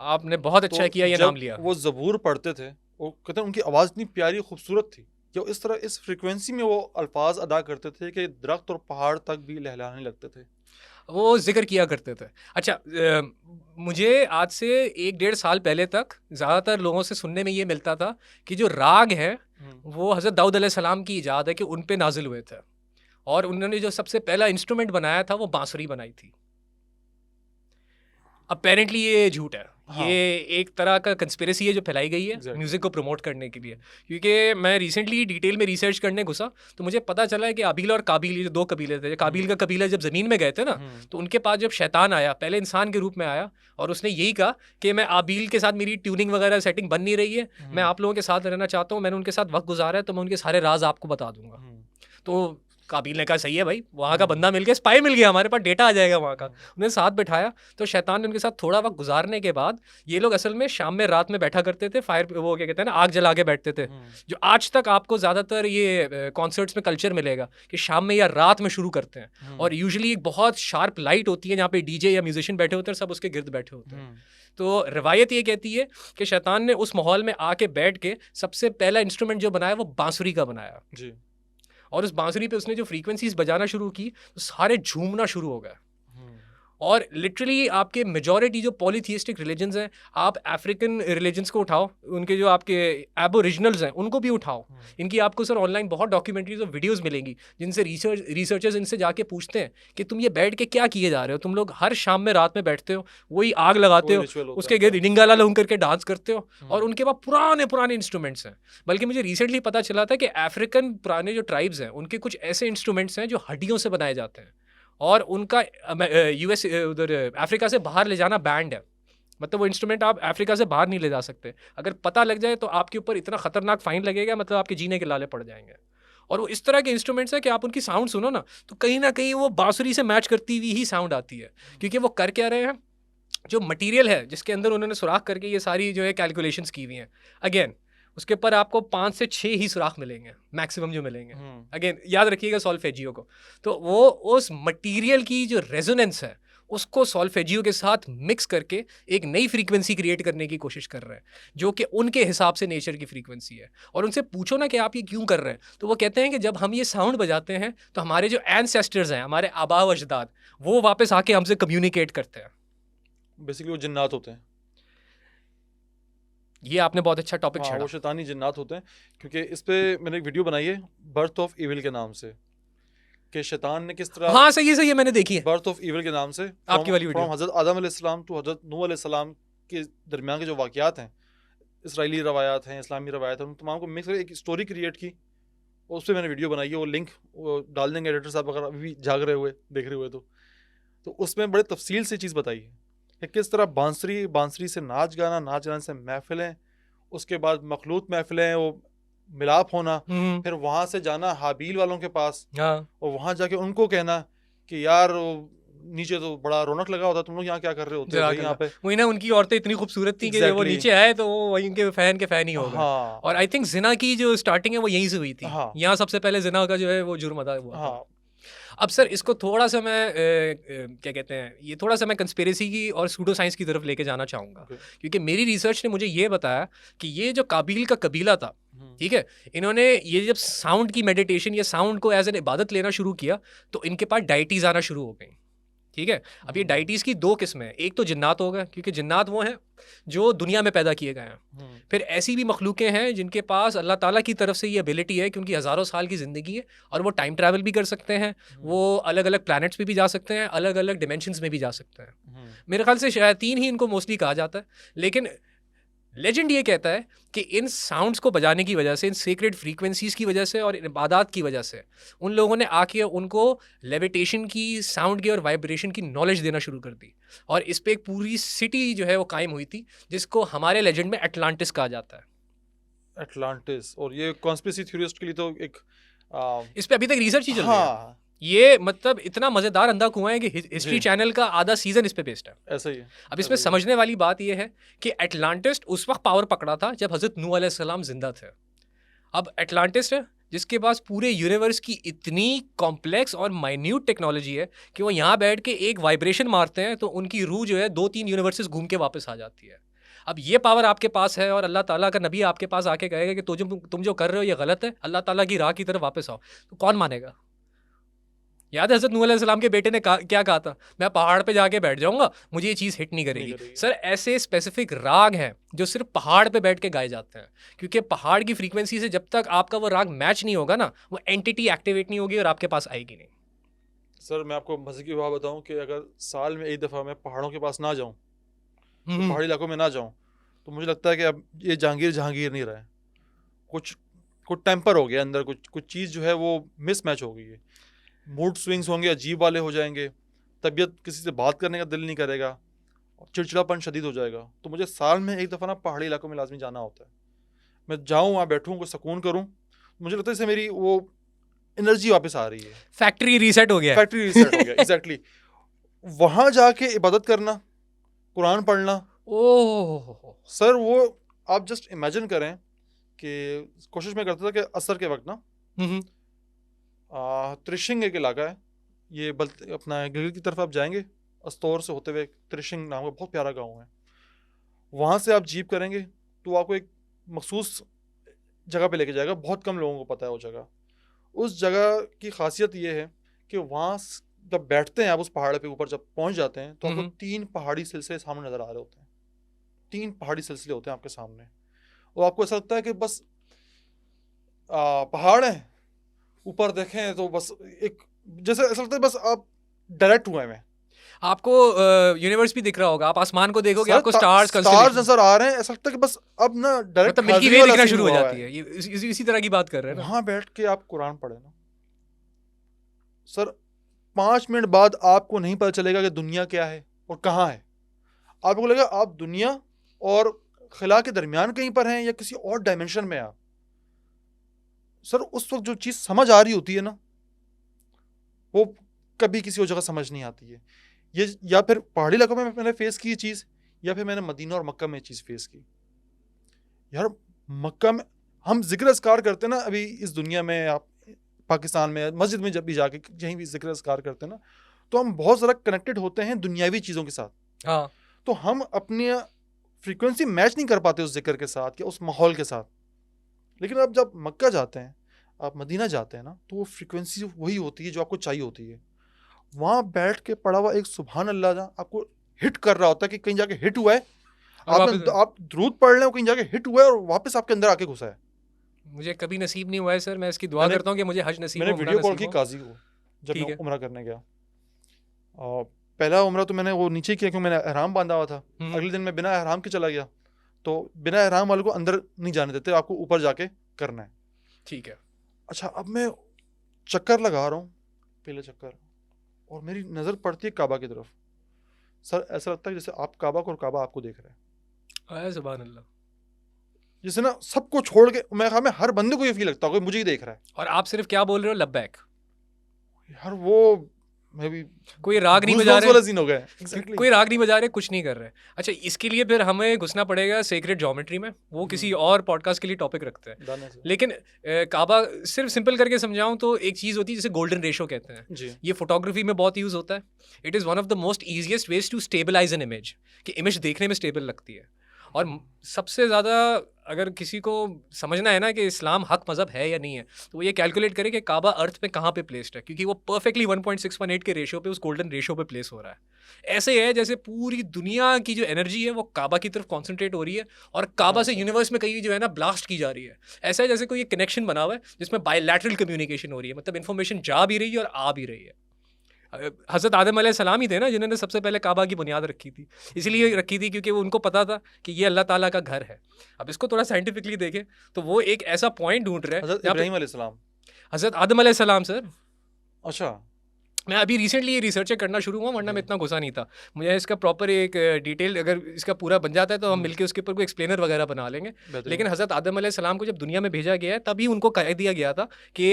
आपने बहुत अच्छा तो किया ये जब नाम लिया। वो ज़बूर पढ़ते थे, वो कहते हैं उनकी आवाज़ इतनी प्यारी खूबसूरत थी कि वो इस तरह इस फ्रीक्वेंसी में वो अल्फाज अदा करते थे कि दरख्त और पहाड़ तक भी लहलहाने लगते थे। वो जिक्र किया करते थे। अच्छा, मुझे आज से 1-1.5 साल पहले तक ज़्यादातर लोगों से सुनने में ये मिलता था कि जो राग है वो हज़रत दाऊद अलैहिस्सलाम की ईजाद है कि उन पे नाजिल हुए थे, और उन्होंने जो सबसे पहला इंस्ट्रूमेंट बनाया था वो बांसुरी बनाई थी। अपेरेंटली ये झूठ है। हाँ। ये एक तरह का कंस्पिरेसी है जो फैलाई गई है Exactly. म्यूज़िक को प्रमोट करने के लिए। क्योंकि मैं रिसेंटली डिटेल में रिसर्च करने घुसा तो मुझे पता चला है कि आबील और काबील, ये जो 2 कबीले थे, काबील का कबीला जब ज़मीन में गए थे ना, तो उनके पास जब शैतान आया, पहले इंसान के रूप में आया, और उसने यही कहा कि मैं आबील के साथ मेरी ट्यूनिंग वगैरह सेटिंग बन नहीं रही है, मैं आप लोगों के साथ रहना चाहता हूँ, मैंने उनके साथ वक्त गुजारा है, तो मैं उनके सारे राज आपको बता दूंगा। तो काबिल ने कहा सही है भाई, वहाँ का बंदा मिल गया, स्पाई मिल गया, हमारे पास डेटा आ जाएगा वहाँ का। उन्हें साथ बैठाया, तो शैतान ने उनके साथ थोड़ा वक्त गुजारने के बाद, ये लोग असल में शाम में रात में बैठा करते थे, फायर, वो क्या कहते हैं ना, आग जला के बैठते थे, जो आज तक आपको ज़्यादातर ये कॉन्सर्ट्स में कल्चर मिलेगा कि शाम में या रात में शुरू करते हैं, और यूजुअली एक बहुत शार्प लाइट होती है जहाँ पे डीजे या म्यूजिशियन बैठे होते हैं, सब उसके गिर्द बैठे होते हैं। तो रवायत ये कहती है कि शैतान ने उस माहौल में आके बैठ के सबसे पहला इंस्ट्रूमेंट जो बनाया वो बांसुरी का बनाया जी। और उस बांसुरी पे उसने जो फ्रीक्वेंसीज बजाना शुरू की तो सारे झूमना शुरू हो गए। और लिटरली आपके मेजॉरिटी जो पॉलीथियस्टिक रिलीजन्स हैं, आप अफ्रीकन रिलीजन्स को उठाओ, उनके जो आपके एबोरिजिनल्स हैं उनको भी उठाओ, इनकी आपको सर ऑनलाइन बहुत डॉक्यूमेंट्रीज और वीडियोस मिलेंगी जिनसे रिसर्चर्स इनसे जाके पूछते हैं कि तुम ये बैठ के क्या किए जा रहे हो, तुम लोग हर शाम में रात में बैठते हो, वही आग लगाते हो, उसके गिर्द रिंगाला लूंग करके डांस करते हो, और उनके पास पुराने पुराने इंस्ट्रूमेंट्स हैं। बल्कि मुझे रिसेंटली पता चला था कि अफ्रीकन पुराने जो ट्राइब्स हैं उनके कुछ ऐसे इंस्ट्रूमेंट्स हैं जो हड्डियों से बनाए जाते हैं, और उनका यूएस उधर अफ्रीका से बाहर ले जाना बैंड है। मतलब वो इंस्ट्रूमेंट आप अफ्रीका से बाहर नहीं ले जा सकते, अगर पता लग जाए तो आपके ऊपर इतना खतरनाक फाइन लगेगा, मतलब आपके जीने के लाले पड़ जाएंगे। और वो इस तरह के इंस्ट्रूमेंट्स हैं कि आप उनकी साउंड सुनो ना तो कहीं ना कहीं वो बांसुरी से मैच करती हुई ही साउंड आती है, क्योंकि वो कर क्या रहे हैं, जो मटीरियल है जिसके अंदर उन्होंने सुराख करके ये सारी जो है कैलकुलेशंस की हुई हैं, अगेन उसके ऊपर आपको 5 से 6 ही सुराख मिलेंगे मैक्सिमम जो मिलेंगे। अगेन याद रखिएगा सॉल्फेजियो को, तो वो उस मटेरियल की जो रेजोनेंस है उसको सॉल्फेजियो के साथ मिक्स करके एक नई फ्रीक्वेंसी क्रिएट करने की कोशिश कर रहे हैं, जो कि उनके हिसाब से नेचर की फ्रीक्वेंसी है। और उनसे पूछो ना कि आप ये क्यों कर रहे हैं, तो वो कहते हैं कि जब हम ये साउंड बजाते हैं तो हमारे जो एंसेस्टर्स हैं, हमारे आबा व अजदाद, वो वापस आके हमसे कम्युनिकेट करते हैं। बेसिकली वो जिन्नात होते हैं। ये आपने बहुत अच्छा टॉपिक छेड़ा। वो शैतानी जिन्नात होते हैं, क्योंकि इस पे मैंने एक वीडियो बनाई है बर्थ ऑफ इविल के नाम से, कि शैतान ने किस तरह, हाँ सही है, मैंने देखी है, बर्थ ऑफ इविल के नाम से, आपकी वाली वीडियो, फ्रॉम हज़रत आदम अलैहिस्सलाम टू हज़रत नूह अलैहिस्सलाम के दरमियान के जो वाक़यात हैं, इसराइली रवायात हैं, इस्लामी रवायात हैं, उन तमाम को मिक्स करके एक स्टोरी क्रिएट की, और उस पर मैंने वीडियो बनाई है। वो लिंक डाल देंगे एडिटर साहब अगर अभी जाग रहे हुए देख रहे हुए तो उसमें बड़े तफसील से चीज़ बताई है कि किस तरह बांसुरी से नाच गाने से महफिलें, उसके बाद मखलूत महफिलें, वो मिलाप होना, फिर वहाँ से जाना हाबील वालों के पास, और वहाँ जाके उनको कहना कि यार नीचे तो बड़ा रौनक लगा होता, तुम लोग यहाँ क्या कर रहे होते हो यहाँ पे। वही ना, उनकी औरतें इतनी खूबसूरत थी कि वो नीचे आए तो वो वहीं के फैन ही हो गए। हाँ। और आई थिंक जिना की जो स्टार्टिंग है वो यहीं से हुई थी। हाँ। यहाँ सबसे पहले जिना का जो है वो जुर्म अदा हुआ। हाँ। अब सर इसको थोड़ा सा मैं क्या कहते हैं, ये थोड़ा सा मैं कंस्पिरेसी की और सूडो साइंस की तरफ लेके जाना चाहूँगा, क्योंकि मेरी रिसर्च ने मुझे ये बताया कि ये जो काबिल का कबीला था, ठीक है, इन्होंने ये जब साउंड की मेडिटेशन या साउंड को एज एन इबादत लेना शुरू किया तो इनके पास डाइटीज आना शुरू हो गई। ठीक है, अब ये डाइटीज की 2 किस्में हैं, एक तो जिन्नात होगा, क्योंकि जिन्नात वो हैं जो दुनिया में पैदा किए गए हैं, फिर ऐसी भी मखलूकें हैं जिनके पास अल्लाह ताला की तरफ से ये एबिलिटी है, क्योंकि हज़ारों साल की ज़िंदगी है और वो टाइम ट्रैवल भी कर सकते हैं, वो अलग अलग प्लैनेट्स पे भी जा सकते हैं, अलग अलग डिमेंशंस में भी जा सकते हैं। मेरे ख्याल से शयातीन ही इनको मोस्टली कहा जाता है, लेकिन लेजेंड ये कहता है कि इन साउंड्स को बजाने की वजह से, इन सीक्रेट फ्रीक्वेंसीज की वजह से और इन इबादत की वजह से उन लोगों ने आके उनको लेविटेशन की, साउंड की और वाइब्रेशन की नॉलेज देना शुरू कर दी, और इस पे एक पूरी सिटी जो है वो कायम हुई थी, जिसको हमारे लेजेंड में एटलांटिस कहा जाता है। एटलांटिस, और ये कॉन्स्पिरेसी थ्योरिस्ट के लिए तो एक इस पे अभी तक रिसर्च ही चल रही है। हाँ ये मतलब इतना मजेदार अंधा कुआं है कि हिस्ट्री जी। चैनल का आधा सीजन इस पे बेस्ड है। ऐसा ही है। अब इसमें ऐसा ही है। समझने वाली बात यह है कि एटलांटिस उस वक्त पावर पकड़ा था जब हजरत नूह अलैहिस्सलाम जिंदा थे। अब एटलांटिस है जिसके पास पूरे यूनिवर्स की इतनी कॉम्प्लेक्स और माइन्यूट टेक्नोलॉजी है कि वो यहाँ बैठ के एक वाइब्रेशन मारते हैं तो उनकी रूह जो है 2-3 यूनिवर्सेस घूम के वापस आ जाती है। अब ये पावर आपके पास है और अल्लाह ताला का नबी आपके पास आके कहेगा कि तुम जो कर रहे हो ये गलत है, अल्लाह ताला की राह की तरफ वापस आओ, तो कौन मानेगा? याद है हज़रत नूह अलैहिस्सलाम के बेटे ने क्या कहा था? मैं पहाड़ पे जाके बैठ जाऊंगा, मुझे ये चीज़ हिट नहीं करेगी। सर ऐसे स्पेसिफिक राग हैं जो सिर्फ पहाड़ पे बैठ के गाए जाते हैं, क्योंकि पहाड़ की फ्रीक्वेंसी से जब तक आपका वो राग मैच नहीं होगा ना, वो एंटिटी एक्टिवेट नहीं होगी और आपके पास आएगी नहीं। सर मैं आपको मजे की बात बताऊं कि अगर साल में एक दफ़ा मैं पहाड़ों के पास ना जाऊं, तो पहाड़ी इलाकों में ना जाऊं, तो मुझे लगता है कि अब ये जहांगीर नहीं रहा है। कुछ टेम्पर हो गया अंदर, कुछ चीज़ जो है वो मिसमैच हो गई है। मूड स्विंग्स होंगे, अजीब वाले हो जाएंगे, तबीयत किसी से बात करने का दिल नहीं करेगा, चिड़चिड़ापन शदीद हो जाएगा। तो मुझे साल में एक दफ़ा ना पहाड़ी इलाकों में लाजमी जाना होता है। मैं जाऊँ, वहाँ बैठूँ, कुछ सुकून करूँ, मुझे लगता है इससे मेरी वो एनर्जी वापस आ रही है। फैक्ट्री रीसेट हो गया। फैक्ट्री रीसेट हो गया, एग्जैक्टली। वहाँ जाके इबादत करना, कुरान पढ़ना, ओह सर वो आप जस्ट इमेजिन करें कि कोशिश मैं करता था कि असर के वक्त ना, त्रिशिंग एक इलाका है, ये अपना गिलगित की तरफ आप जाएंगे, अस्तौर से होते हुए त्रिशिंग नाम का बहुत प्यारा गांव है। वहाँ से आप जीप करेंगे तो आपको एक मखसूस जगह पे लेके जाएगा, बहुत कम लोगों को पता है वो जगह। उस जगह की खासियत ये है कि वहाँ जब बैठते हैं आप उस पहाड़ पे ऊपर, जब पहुँच जाते हैं तो आपको 3 पहाड़ी सिलसिले सामने नज़र आ रहे होते हैं। 3 पहाड़ी सिलसिले होते हैं आपके सामने, और आपको ऐसा लगता है कि बस पहाड़ है, ऊपर देखें तो बस एक जैसे ऐसा लगता है बस आप डायरेक्ट हुए हैं। आपको यूनिवर्स भी दिख रहा होगा, आप आसमान को देखोगे, सर आपको स्टार्स नजर आ रहे हैं, ऐसा लगता है कि बस अब ना डायरेक्ट मतलब मिल्की वे दिखना शुरू हो जाती है। ये इसी तरह की बात कर रहे हैं ना। वहां बैठ के आप कुरान पढ़े ना सर, 5 मिनट बाद आपको नहीं पता चलेगा कि दुनिया क्या है और कहाँ है। आपको लगेगा आप दुनिया और खिला के दरमियान कहीं पर हैं या किसी और डायमेंशन में आप। सर उस वक्त जो चीज़ समझ आ रही होती है ना, वो कभी किसी और जगह समझ नहीं आती है। ये या फिर पहाड़ी इलाकों में मैंने फेस की चीज़, या फिर मैंने मदीना और मक्का में चीज़ फेस की। यार मक्का में हम जिक्र अस्कार करते हैं ना, अभी इस दुनिया में आप पाकिस्तान में मस्जिद में जब भी जाके कहीं भी जिक्र अस्कार करते हैं ना, तो हम बहुत ज़्यादा कनेक्टेड होते हैं दुनियावी चीज़ों के साथ। हाँ, तो हम अपनी फ्रीक्वेंसी मैच नहीं कर पाते उस जिक्र के साथ या उस माहौल के साथ। लेकिन आप जब मक्का जाते हैं, आप मदीना जाते हैं ना, तो वो फ्रीक्वेंसी वही होती है जो आपको चाहिए होती है। वहाँ बैठ के पड़ा हुआ एक सुभान अल्लाह जहाँ आपको हिट कर रहा होता है कि कहीं जाके हिट हुआ है, आप दुरूद पढ़ रहे हो, कहीं जाके हिट हुआ है और वापस आपके अंदर आके घुसा है। मुझे कभी नसीब नहीं हुआ है सर, मैं इसकी दुआ करता हूँ कि मुझे हज नसीब हो। मैंने वीडियो कॉल की काजी को जब मैं उम्रा करने गया, और पहला उम्रा तो मैंने वो नीचे किया क्योंकि मैंने एहराम बांधा हुआ था। अगले दिन मैं बिना एहराम के चला गया, तो बिना एहराम वाले को अंदर नहीं जाने देते, आपको ऊपर जाके करना है। ठीक है। अच्छा, अब मैं चक्कर लगा रहा हूँ, पहले चक्कर, और मेरी नज़र पड़ती है काबा की तरफ। सर ऐसा लगता है जैसे आप काबा को और काबा आपको देख रहे हैं। सुभान अल्लाह। जैसे ना सबको छोड़ के, मैं हर बंदे को ये फील लगता होगा मुझे ही देख रहा है। और आप सिर्फ क्या बोल रहे हो? लब्बैक। यार वो मैं भी कोई राग नहीं बजा रहे, सीन हो गया। Exactly. कोई राग नहीं बजा रहे, कुछ नहीं कर रहे। अच्छा, इसके लिए फिर हमें घुसना पड़ेगा सेक्रेट ज्योमेट्री में, वो किसी और पॉडकास्ट के लिए टॉपिक रखते हैं। लेकिन काबा सिर्फ सिंपल करके समझाऊं तो एक चीज़ होती है जिसे गोल्डन रेशो कहते हैं जी। ये फोटोग्राफी में बहुत यूज़ होता है। It is one of the most easiest ways to stabilise an image, कि इमेज देखने में स्टेबल लगती है। और सबसे ज़्यादा अगर किसी को समझना है ना कि इस्लाम हक मज़हब है या नहीं है, तो वो ये कैलकुलेट करे कि काबा अर्थ पे कहाँ पे प्लेस्ड है, क्योंकि वो परफेक्टली 1.618 के रेशियो पे, उस गोल्डन रेशियो पे प्लेस हो रहा है। ऐसे है जैसे पूरी दुनिया की जो एनर्जी है वो काबा की तरफ कॉन्सेंट्रेट हो रही है और काबा से यूनिवर्स में कहीं जो है ना ब्लास्ट की जा रही है। ऐसा है जैसे कोई एक कनेक्शन बना हुआ है जिसमें बायलैटरल कम्युनिकेशन हो रही है, मतलब इन्फॉर्मेशन जा भी रही है और आ भी रही है। हज़रत आदम अलैहिस्सलाम ही थे ना जिन्होंने सबसे पहले काबा की बुनियाद रखी थी, इसलिए रखी थी क्योंकि वो उनको पता था कि ये अल्लाह ताला का घर है। अब इसको थोड़ा साइंटिफिकली देखें तो वो एक ऐसा पॉइंट ढूंढ रहे हैं। हज़रत इब्राहीम अलैहिस्सलाम, हज़रत आदम अलैहिस्सलाम सर। अच्छा, मैं अभी रिसेंटली ये रिसर्च करना शुरू हुआ, वरना मैं इतना घुसा नहीं था। मुझे इसका प्रॉपर एक डिटेल, अगर इसका पूरा बन जाता है तो हम मिलके उसके ऊपर कोई एक्सप्लेनर वगैरह बना लेंगे। लेकिन हज़रत आदम अलैहिस्सलाम को जब दुनिया में भेजा गया है तभी उनको कह दिया गया था कि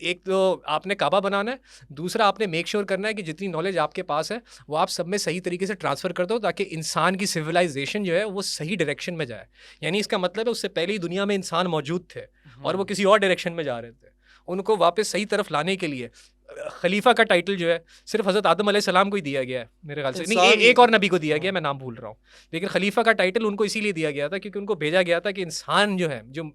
एक तो आपने काबा बनाना है, दूसरा आपने मेक श्योर करना है कि जितनी नॉलेज आपके पास है वो आप सब में सही तरीके से ट्रांसफ़र कर दो, ताकि इंसान की सिविलाइजेशन जो है वो सही डायरेक्शन में जाए। यानी इसका मतलब है उससे पहले ही दुनिया में इंसान मौजूद थे और वो किसी और डायरेक्शन में जा रहे थे। उनको वापस सही तरफ लाने के लिए खलीफा का टाइटल जो है सिर्फ हज़रत आदम अलैहिस्सलाम को ही दिया गया है मेरे ख्याल से, नहीं एक और नबी को दिया गया, मैं नाम भूल रहा हूँ। लेकिन खलीफा का टाइटल उनको इसीलिए दिया गया था क्योंकि उनको भेजा गया था कि इंसान जो है, जो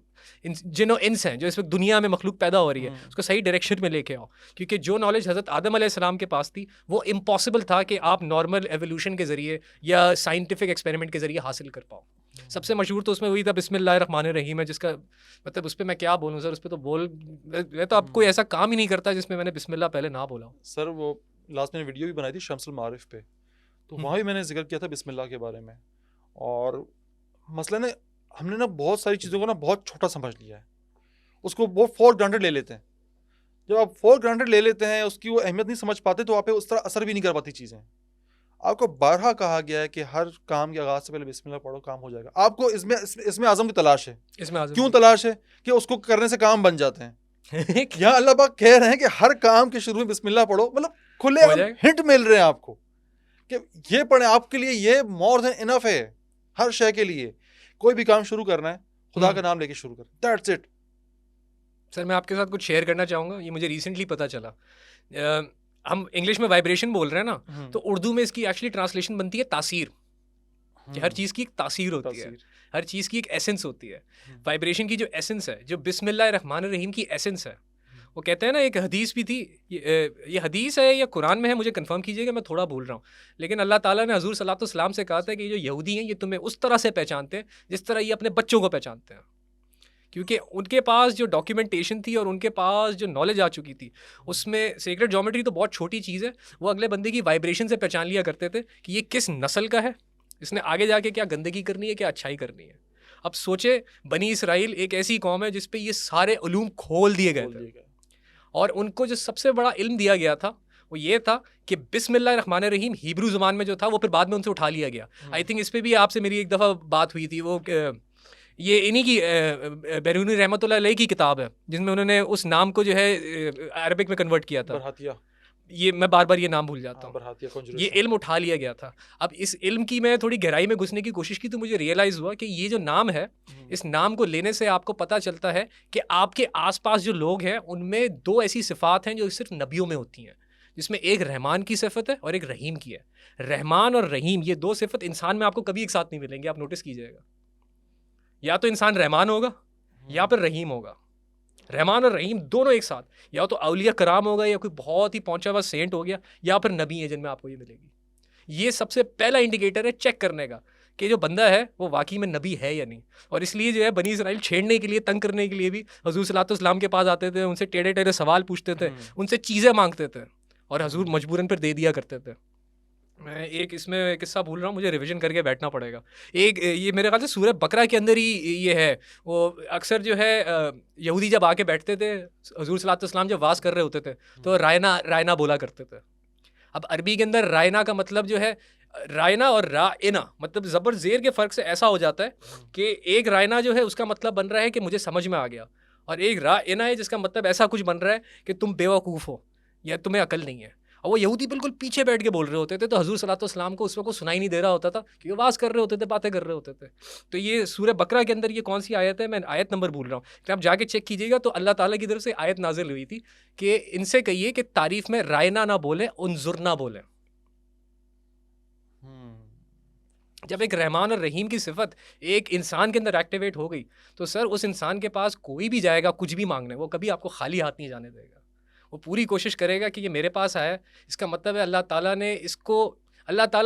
जिनो इंस हैं, जो इस वक्त दुनिया में मखलूक पैदा हो रही है, उसको सही डायरेक्शन में लेके आओ। क्योंकि जो नॉलेज हज़रत आदम अलैहिस्सलाम के पास थी वो इम्पॉसिबल था कि आप नॉर्मल एवोल्यूशन के ज़रिए या साइंटिफिक एक्सपेरिमेंट के ज़रिए हासिल कर पाओ। सबसे मशहूर तो उसमें वही था बिस्मिल्लाहिर्रहमानिर्रहीम है, जिसका मतलब उस पर मैं क्या बोलूँ सर, उस पर तो मैं तो अब कोई ऐसा काम ही नहीं करता जिसमें मैंने बिस्मिल्लाह पहले ना बोला। सर वो लास्ट मैंने वीडियो भी बनाई थी शम्सुल मारिफ पे, तो वहाँ भी मैंने जिक्र किया था बिस्मिल्लाह के बारे में। और मसला ने हमने ना बहुत सारी चीज़ों को ना बहुत छोटा समझ लिया है, उसको बहुत फॉर ग्रांटेड ले लेते हैं। जब आप फॉर ग्रांटेड ले लेते हैं, उसकी वो अहमियत नहीं समझ पाते, तो आप पे उस तरह असर भी नहीं कर पाती चीज़ें। आपको बारहा कहा गया है कि हर काम के आगाज से पहले बिस्मिल्लाह पढ़ो, काम हो जाएगा। आपको इसमें आज़म की तलाश है। क्यों तलाश है? कि उसको करने से काम बन जाते हैं। यहाँ अल्लाह पाक कह रहे हैं कि हर काम के शुरू में बिस्मिल्लाह पढ़ो, मतलब खुले हिंट मिल रहे हैं आपको कि ये पढ़ें, आपके लिए ये मोर देन इनफ है। हर शय के लिए कोई भी काम शुरू करना है, खुदा का नाम लेके शुरू करें, दैट्स इट। सर मैं आपके साथ कुछ शेयर करना चाहूँगा, ये मुझे रिसेंटली पता चला। हम इंग्लिश में वाइब्रेशन बोल रहे हैं ना, तो उर्दू में इसकी एक्चुअली ट्रांसलेशन बनती है तासीर, कि हर चीज़ की एक तासीर होती है, हर चीज़ की एक एसेंस होती है। वाइब्रेशन की जो एसेंस है, जो बिस्मिल्लाहिर्रहमानिर्रहीम की एसेंस है, वो कहते हैं ना, एक हदीस भी थी, ये हदीस है या कुरान में है, मुझे कंफर्म कीजिएगा, मैं थोड़ा भूल रहा हूँ, लेकिन अल्लाह ताला ने हजूर सल्लल्लाहु अलैहि वसल्लम से कहा था कि ये जो यहूदी हैं ये तुम्हें उस तरह से पहचानते हैं जिस तरह ये अपने बच्चों को पहचानते हैं। क्योंकि उनके पास जो डॉक्यूमेंटेशन थी और उनके पास जो नॉलेज आ चुकी थी, उसमें सेक्रेट ज्योमेट्री तो बहुत छोटी चीज़ है, वो अगले बंदे की वाइब्रेशन से पहचान लिया करते थे कि ये किस नस्ल का है, इसने आगे जाके क्या गंदगी करनी है, क्या अच्छाई करनी है। अब सोचे, बनी इसराइल एक ऐसी कौम है जिस पे ये सारे उलूम खोल दिए गए थे, और उनको जो सबसे बड़ा इल्म दिया गया था वो ये था कि बिस्मिल्लाहिर्रहमानिर्रहीम हिब्रू ज़बान में जो था वो फिर बाद में उनसे उठा लिया गया। आई थिंक इस पर भी आपसे मेरी एक दफ़ा बात हुई थी, वो ये इन्हीं की बैरूनी रहमतुल्लाह अलैह की किताब है जिसमें उन्होंने उस नाम को जो है अरबिक में कन्वर्ट किया था। ये मैं बार बार ये नाम भूल जाता हूँ। ये इल्म उठा लिया गया था। अब इस इल्म की मैं थोड़ी गहराई में घुसने की कोशिश की तो मुझे रियलाइज़ हुआ कि ये जो नाम है, इस नाम को लेने से आपको पता चलता है कि आपके आसपास जो लोग हैं उनमें दो ऐसी सिफ़ात हैं जो सिर्फ नबियों में होती हैं, जिसमें एक रहमान की सिफत है और एक रहीम की है। रहमान और रहीम ये दो सिफत इंसान में आपको कभी एक साथ नहीं मिलेंगे, आप नोटिस कीजिएगा। या तो इंसान रहमान होगा या फिर रहीम होगा। रहमान और रहीम दोनों एक साथ, या तो औलिया कराम होगा या कोई बहुत ही पहुंचा हुआ सेंट हो गया, या फिर नबी है जिनमें आपको ये मिलेगी। ये सबसे पहला इंडिकेटर है चेक करने का कि जो बंदा है वो वाकई में नबी है या नहीं। और इसलिए जो है बनी इसराइल छेड़ने के लिए, तंग करने के लिए भी हजूर सल्लल्लाहु अलैहि वसल्लम के पास आते थे, उनसे टेढ़े टेढ़े सवाल पूछते थे, उनसे चीज़ें मांगते थे और हजूर मजबूरन पर दे दिया करते थे। मैं एक इसमें किस्सा भूल रहा हूँ, मुझे रिवीजन करके बैठना पड़ेगा। एक ये मेरे ख्याल से सूरह बकरा के अंदर ही ये है। वो अक्सर जो है यहूदी जब आके बैठते थे, हजूर सल्लल्लाहु अलैहि वसल्लम जब वास कर रहे होते थे तो रायना रायना बोला करते थे। अब अरबी के अंदर रायना का मतलब जो है, रायना और राइना मतलब ज़बर ज़ेर के फ़र्क से ऐसा हो जाता है कि एक रायना जो है उसका मतलब बन रहा है कि मुझे समझ में आ गया, और एक राइना है जिसका मतलब ऐसा कुछ बन रहा है कि तुम बेवकूफ़ हो या तुम्हें अकल नहीं है। और वो यहूदी बिल्कुल पीछे बैठ के बोल रहे होते थे, तो हजूर सल्लल्लाहु अलैहि वसल्लम को उस वक्त सुनाई नहीं दे रहा होता था क्योंकि आवाज़ कर रहे होते थे, बातें कर रहे होते थे। तो ये सूरह बकरा के अंदर ये कौन सी आयत है, मैं आयत नंबर भूल रहा हूँ, तो आप जाके चेक कीजिएगा। तो अल्लाह ताला की तरफ से आयत नाजिल हुई थी कि इनसे कहिए कि तारीफ़ में रायना ना बोले, उनजुर ना बोले। जब एक रहमान और रहीम की सिफत एक इंसान के अंदर एक्टिवेट हो गई तो सर उस इंसान के पास कोई भी जाएगा कुछ भी मांगने, वो कभी आपको खाली हाथ नहीं जाने देगा। वो पूरी कोशिश करेगा कि ये मेरे पास आया, इसका मतलब है अल्लाह ताला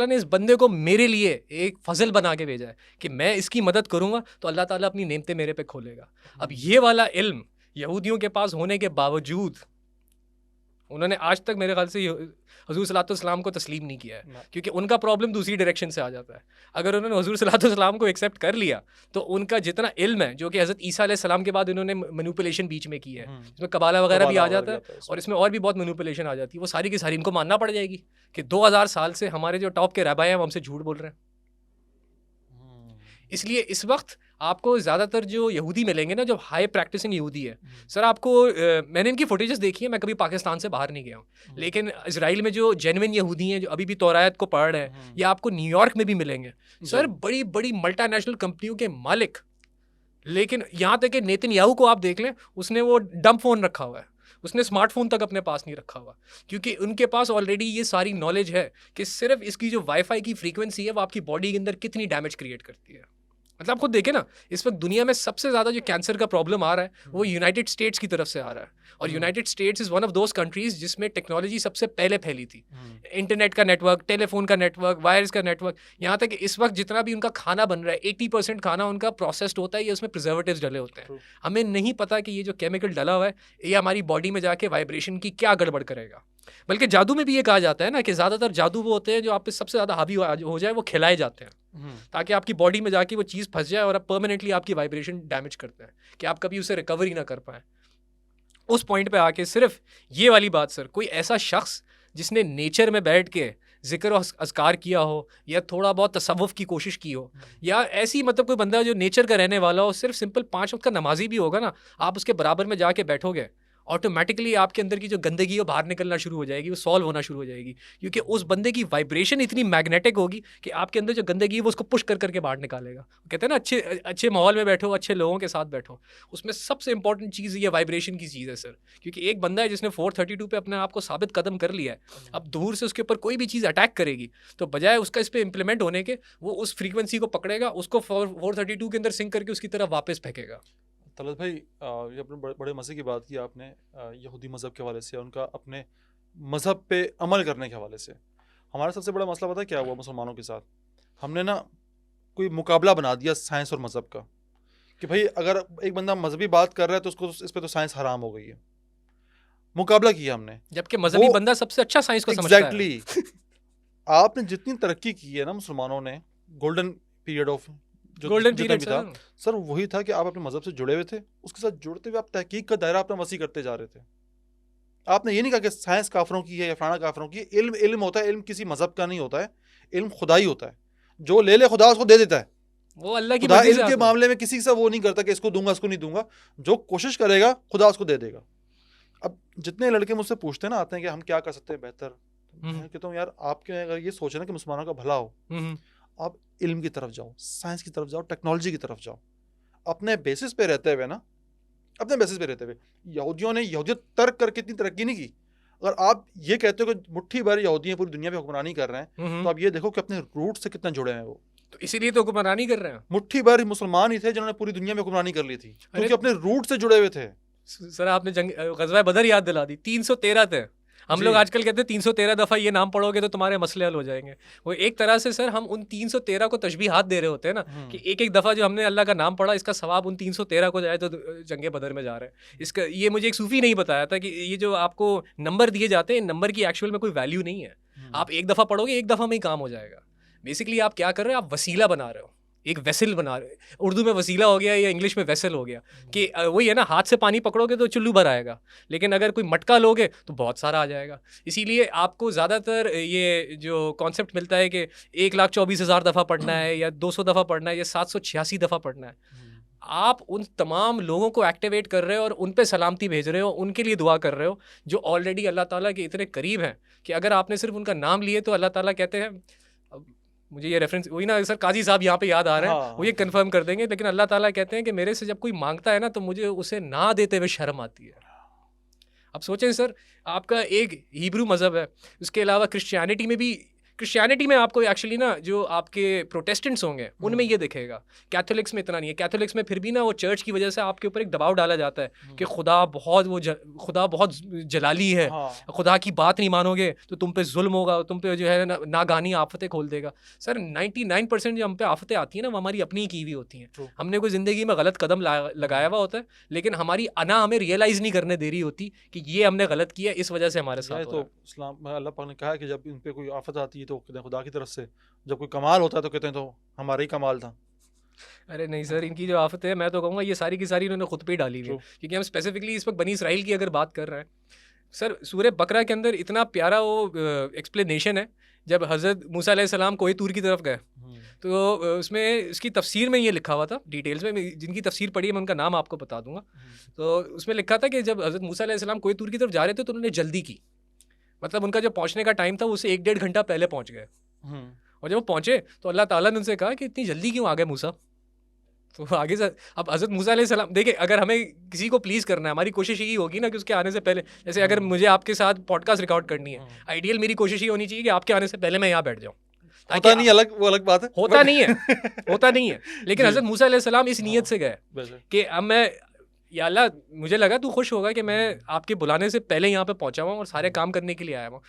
ने इस बंदे को मेरे लिए एक फ़ज़ल बना के भेजा है कि मैं इसकी मदद करूँगा तो अल्लाह ताला अपनी नेमतें मेरे पे खोलेगा। अब ये वाला इल्म यहूदियों के पास होने के बावजूद उन्होंने आज तक मेरे ख्याल से हजूर सल्लल्लाहु अलैहि वसल्लम को तस्लीम नहीं किया है, ना। क्योंकि उनका प्रॉब्लम दूसरी डायरेक्शन से आ जाता है। अगर उन्होंने हजूर सल्लल्लाहु अलैहि वसल्लम को एक्सेप्ट कर लिया तो उनका जितना इल्म है, जो कि हज़रत ईसा अलैहि सलाम के बाद उन्होंने मैनिपुलेशन बीच में की है, इसमें कबाला वगैरह भी आ जाता है और इसमें और भी बहुत मैनिपुलेशन आ जाती है, वो सारी की सारी इनको मानना पड़ जाएगी कि 2000 साल से हमारे जो टॉप के रबाई हैं वो हमसे झूठ बोल रहे हैं। इसलिए इस वक्त आपको ज़्यादातर जो यहूदी मिलेंगे ना, जो हाई प्रैक्टिसिंग यहूदी है सर, आपको मैंने इनकी फुटेजेस देखी है, मैं कभी पाकिस्तान से बाहर नहीं गया हूँ, लेकिन इजराइल में जो जेन्युइन यहूदी हैं जो अभी भी तौरात को पढ़ रहे हैं, या आपको न्यूयॉर्क में भी मिलेंगे सर, बड़ी बड़ी मल्टीनेशनल कंपनियों के मालिक। लेकिन यहाँ तक कि नेतन्याहू को आप देख लें, उसने वो डंप फ़ोन रखा हुआ है, उसने स्मार्टफोन तक अपने पास नहीं रखा हुआ, क्योंकि उनके पास ऑलरेडी ये सारी नॉलेज है कि सिर्फ इसकी जो वाईफाई की फ्रीक्वेंसी है वो आपकी बॉडी के अंदर कितनी डैमेज क्रिएट करती है। मतलब आप खुद देखें ना, इस वक्त दुनिया में सबसे ज़्यादा जो कैंसर का प्रॉब्लम आ रहा है वो यूनाइटेड स्टेट्स की तरफ से आ रहा है, और United states is one of those countries जिसमें टेक्नोलॉजी सबसे पहले फैली थी। इंटरनेट का नेटवर्क, टेलीफोन का नेटवर्क, वायर्स का नेटवर्क, यहाँ तक कि इस वक्त जितना भी उनका खाना बन रहा है 80% खाना उनका प्रोसेस्ड होता है, ये उसमें प्रिजर्वेटिव्स डले होते हैं। हमें नहीं पता कि ये जो केमिकल डला हुआ है ये हमारी बॉडी में जाके वाइब्रेशन की क्या गड़बड़ करेगा। बल्कि जादू में भी ये कहा जाता है ना कि ज़्यादातर जादू वो होते हैं जो आप पे सबसे ज़्यादा हावी हो जाए, वो खिलाए जाते हैं ताकि आपकी बॉडी में जाके वो चीज़ फंस जाए और अब परमानेंटली आपकी वाइब्रेशन डैमेज करते हैं कि आप कभी उसे रिकवरी ना कर पाएँ। उस पॉइंट पे आके सिर्फ ये वाली बात सर, कोई ऐसा शख्स जिसने नेचर में बैठ के जिक्र और अज़कार किया हो या थोड़ा बहुत तसव्वुफ़ की कोशिश की हो, या ऐसी मतलब कोई बंदा जो नेचर का रहने वाला हो, सिर्फ सिंपल 5 वक्त का नमाजी भी होगा ना, आप उसके बराबर में जाके बैठोगे, ऑटोमेटिकली आपके अंदर की जो गंदगी है बाहर निकलना शुरू हो जाएगी, वो सॉल्व होना शुरू हो जाएगी, क्योंकि उस बंदे की वाइब्रेशन इतनी मैग्नेटिक होगी कि आपके अंदर जो गंदगी है वो उसको पुश कर करके बाहर निकालेगा। कहते हैं ना, अच्छे माहौल में बैठो, अच्छे लोगों के साथ बैठो, उसमें सबसे इंपॉर्टेंट चीज़ ये वाइब्रेशन की चीज़ है सर। क्योंकि एक बंदा है जिसने 432 पे अपने आप को साबित कदम कर लिया है, अब दूर से उसके ऊपर कोई भी चीज़ अटैक करेगी तो बजाय उसका इस पर इम्प्लीमेंट होने के, वो उस फ्रीक्वेंसी को पकड़ेगा, उसको 432 के अंदर सिंक करके उसकी तरफ वापस फेंकेगा। तलत भाई, ये अपने बड़े मज़े की बात की आपने यहूदी मज़हब के हवाले से, उनका अपने मज़हब पे अमल करने के हवाले से। हमारा सबसे बड़ा मसला पता है क्या हुआ मुसलमानों के साथ? हमने ना कोई मुकाबला बना दिया साइंस और मज़हब का, कि भाई अगर एक बंदा मजहबी बात कर रहा है तो उसको इस पर तो साइंस हराम हो गई है। मुकाबला किया हमने, जबकि मजहबी बंदा सबसे अच्छा साइंस को समझता है। एग्जैक्टली। आपने जितनी तरक्की की है ना मुसलमानों ने, golden period of golden period भी था सर, वही था कि आप अपने मजहब से जुड़े हुए थे, उसके साथ जुड़ते हुए आप तहकीक का दायरा अपना वसी करते जा रहे थे। आपने ये नहीं कहा कि साइंस काफरों की है या फलाना काफरों की। इल्म होता है, इल्म किसी मजहब का नहीं होता है, इल्म खुदाई होता है, जो ले खुदा उसको दे देता है। वो अल्लाह की खुदा इल्म के मामले में किसी से वो नहीं करता कि इसको दूंगा इसको नहीं दूंगा, जो कोशिश करेगा खुदा उसको दे देगा। अब जितने लड़के मुझसे पूछते हैं ना, आते हैं कि हम क्या कर सकते हैं बेहतर, मैं कहता हूँ यार आपके अगर ये सोचना कि मुसलमानों का भला हो, आप इल्म की तरफ जाओ, साइंस की तरफ जाओ, टेक्नोलॉजी की तरफ जाओ, अपने बेसिस पे रहते हुए ना, अपने बेसिस पे रहते हुए। यहूदियों ने यहूदियत तर्क करके इतनी तरक्की नहीं की। अगर आप ये कहते हो कि मुट्ठी भर यहूदी हैं पूरी दुनिया पे हुक्मरानी कर रहे हैं, तो आप ये देखो कि अपने रूट से कितना जुड़े हैं वो। तो इसीलिए तो हुक्मरानी कर रहे हैं। मुट्ठी भर मुसलमान ही थे जिन्होंने पूरी दुनिया में हुक्मरानी कर ली थी, क्योंकि अपने रूट से जुड़े हुए थे। सर आपने ग़ज़वा बदर याद दिला दी, 313 थे। हम लोग आजकल कहते हैं 313 दफ़ा ये नाम पढ़ोगे तो तुम्हारे मसले हल हो जाएंगे। वो एक तरह से सर हम उन 313 को तशबीहात दे रहे होते हैं ना, कि एक एक दफ़ा जो हमने अल्लाह का नाम पढ़ा, इसका सवाब उन 313 को जाए तो जंगे बदर में जा रहे हैं। इसका ये मुझे एक सूफ़ी नहीं बताया था कि ये जो आपको नंबर दिए जाते हैं, नंबर की एक्चुअल में कोई वैल्यू नहीं है। आप एक दफ़ा पढ़ोगे, एक दफ़ा में ही काम हो जाएगा। बेसिकली आप क्या कर रहे हो, आप वसीला बना रहे हो, एक वेसल बना रहे हो। उर्दू में वसीला हो गया या इंग्लिश में वेसल हो गया, कि वही है ना, हाथ से पानी पकड़ोगे तो चुल्लू भर आएगा, लेकिन अगर कोई मटका लोगे तो बहुत सारा आ जाएगा। इसीलिए आपको ज़्यादातर ये जो कॉन्सेप्ट मिलता है कि 1,24,000 दफ़ा पढ़ना है या 200 दफ़ा पढ़ना है या 786 दफ़ा पढ़ना है, आप उन तमाम लोगों को एक्टिवेट कर रहे हो और उन पे सलामती भेज रहे हो, उनके लिए दुआ कर रहे हो जो ऑलरेडी अल्लाह ताला के इतने करीब हैं कि अगर आपने सिर्फ उनका नाम लिए तो अल्लाह ताला कहते हैं, मुझे ये रेफरेंस वही ना सर, काजी साहब यहाँ पे याद आ रहे हैं, वो ये कंफर्म कर देंगे, लेकिन अल्लाह ताला कहते हैं कि मेरे से जब कोई मांगता है ना तो मुझे उसे ना देते हुए शर्म आती है। अब सोचें सर, आपका एक हिब्रू मज़हब है, उसके अलावा क्रिश्चियनिटी में भी क्रिश्चियनिटी में आपको एक्चुअली ना जो आपके प्रोटेस्टेंट्स होंगे उनमें ये दिखेगा, कैथोलिक्स में इतना नहीं है। कैथोलिक्स में फिर भी ना वो चर्च की वजह से आपके ऊपर एक दबाव डाला जाता है कि खुदा बहुत जलाली है, खुदा की बात नहीं मानोगे तो तुम पे जुल्म होगा, तुम पे जो है नागानी आफतें खोल देगा। सर 99% जो हम पे आफतें आती हैं ना वो हमारी अपनी की हुई होती हैं। हमने कोई ज़िंदगी में गलत कदम लगाया हुआ होता है, लेकिन हमारी अना हमें रियलाइज़ नहीं करने दे रही होती कि ये हमने गलत किया, इस वजह से हमारे साथ हो रहा है। तो इस्लाम में अल्लाह पाक ने कहा है कि जब इन पे कोई आफत आती है तो कहते हैं खुदा की तरफ से, जब कोई कमाल होता है तो कहते हैं तो हमारा ही कमाल था। अरे नहीं सर, इनकी जो आफत है मैं तो कहूँगा ये सारी की सारी इन्होंने खुद पे ही डाली हुई है, क्योंकि हम स्पेसिफिकली इस वक्त बनी इसराइल की अगर बात कर रहे हैं सर, सूरह बकरा के अंदर इतना प्यारा वो एक्सप्लेनेशन है। जब हज़रत मूसा अलैहिस्सलाम कोहे तूर की तरफ गए तो उसमें इसकी तफसीर में ये लिखा हुआ था, डिटेल्स में जिनकी तफसीर पढ़ी है मैं उनका नाम आपको बता दूंगा। तो उसमें लिखा था कि जब हज़रत मूसा अलैहिस्सलाम कोहे तूर की तरफ जा रहे थे तो उन्होंने जल्दी की, मतलब उनका जो पहुंचने का टाइम था उससे 1-1.5 घंटा पहले पहुंच गए। और जब वो पहुंचे तो अल्लाह ताला ने उनसे कहा कि इतनी जल्दी क्यों आ गए मूसा। तो आगे से अब हज़रत मूसा अलैहिस्सलाम देखिए, अगर हमें किसी को प्लीज़ करना है हमारी कोशिश यही होगी ना कि उसके आने से पहले, जैसे अगर मुझे आपके साथ पॉडकास्ट रिकॉर्ड करनी है, आइडियल मेरी कोशिश ये होनी चाहिए कि आपके आने से पहले मैं यहाँ बैठ जाऊँ। होता नहीं, वो अलग बात है, होता नहीं है लेकिन हज़रत मूसा अलैहिस्सलाम इस नीयत से गए कि अब मैं, या अल्लाह मुझे लगा तू खुश होगा कि मैं आपके बुलाने से पहले यहाँ पे पहुँचा हुआ और सारे काम करने के लिए आया हुआ।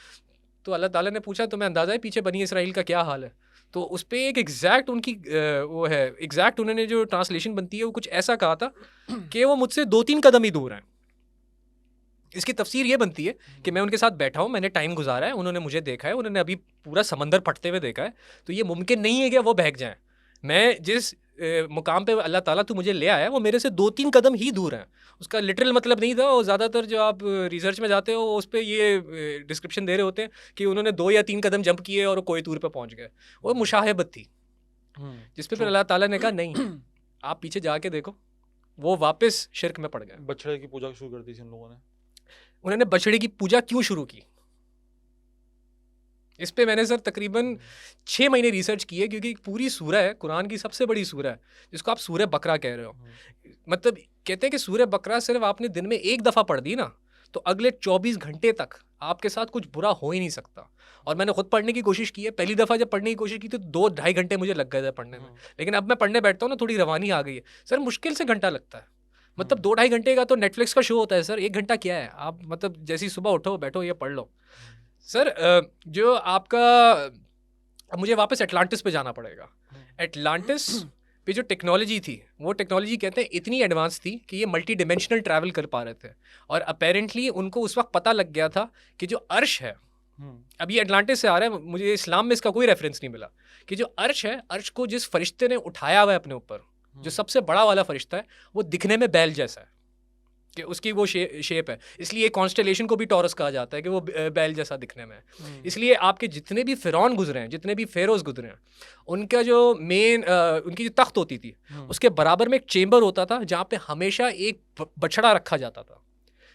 तो अल्लाह ताला ने पूछा तुम्हें अंदाज़ा है पीछे बनी इसराइल का क्या हाल है। तो उस पर एक एग्जैक्ट उनकी वो है, एग्जैक्ट उन्होंने जो ट्रांसलेशन बनती है वो कुछ ऐसा कहा था कि वो मुझसे 2-3 कदम ही दूर हैं। इसकी तफसीर ये बनती है कि मैं उनके साथ बैठा हूँ, मैंने टाइम गुजारा है, उन्होंने मुझे देखा है, उन्होंने अभी पूरा समंदर फटते हुए देखा है, तो ये मुमकिन नहीं है कि वो बहक जाएं। मैं जिस मुकाम पे अल्लाह ताला तू मुझे ले आया वो मेरे से 2-3 कदम ही दूर हैं। उसका लिटरल मतलब नहीं था, और ज़्यादातर जो आप रिसर्च में जाते हो उस पर ये डिस्क्रिप्शन दे रहे होते हैं कि उन्होंने 2 या 3 कदम जंप किए और कोई तूर पे पहुँच गए। वो मुशाहिबत थी जिस पे फिर अल्लाह ताला ने कहा नहीं आप पीछे जाके देखो, वो वापस शिर्क में पड़ गए। बछड़े की पूजा शुरू कर दी थी उन लोगों ने। उन्होंने बछड़े की पूजा क्यों शुरू की, इस पे मैंने सर तकरीबन 6 महीने रिसर्च की है, क्योंकि एक पूरी सूरह है, कुरान की सबसे बड़ी सूरह है जिसको आप सूरह बकरा कह रहे हो। मतलब कहते हैं कि सूरह बकरा सिर्फ आपने दिन में एक दफ़ा पढ़ दी ना तो अगले 24 घंटे तक आपके साथ कुछ बुरा हो ही नहीं सकता। और मैंने खुद पढ़ने की कोशिश की है, पहली दफ़ा जब पढ़ने की कोशिश की तो 2-2.5 घंटे मुझे लग गए थे पढ़ने में, लेकिन अब मैं पढ़ने बैठता हूँ ना थोड़ी रवानी आ गई है सर, मुश्किल से घंटा लगता है। मतलब 2-2.5 घंटे का तो नेटफ्लिक्स का शो होता है सर, 1 घंटा क्या है, आप मतलब जैसी सुबह उठो बैठो ये पढ़ लो सर। जो आपका, अब मुझे वापस एटलांटिस पे जाना पड़ेगा। एटलांटिस पे जो टेक्नोलॉजी थी वो टेक्नोलॉजी कहते हैं इतनी एडवांस थी कि ये मल्टी डिमेंशनल ट्रैवल कर पा रहे थे, और अपेरेंटली उनको उस वक्त पता लग गया था कि जो अर्श है, अब ये एटलांटिस से आ रहा है, मुझे इस्लाम में इसका कोई रेफरेंस नहीं मिला, कि जो अर्श है, अर्श को जिस फरिश्ते ने उठाया हुआ है अपने ऊपर, जो सबसे बड़ा वाला फरिश्ता है, वो दिखने में बैल जैसा है कि उसकी वो शेप है, इसलिए कॉन्स्टेलेशन को भी टॉरस कहा जाता है कि वो बैल जैसा दिखने में है। इसलिए आपके जितने भी फ़िरौन गुजरे हैं, जितने भी फेरोज़ गुजरे हैं, उनका जो मेन उनकी जो तख्त होती थी उसके बराबर में एक चेम्बर होता था जहाँ पे हमेशा एक बछड़ा रखा जाता था,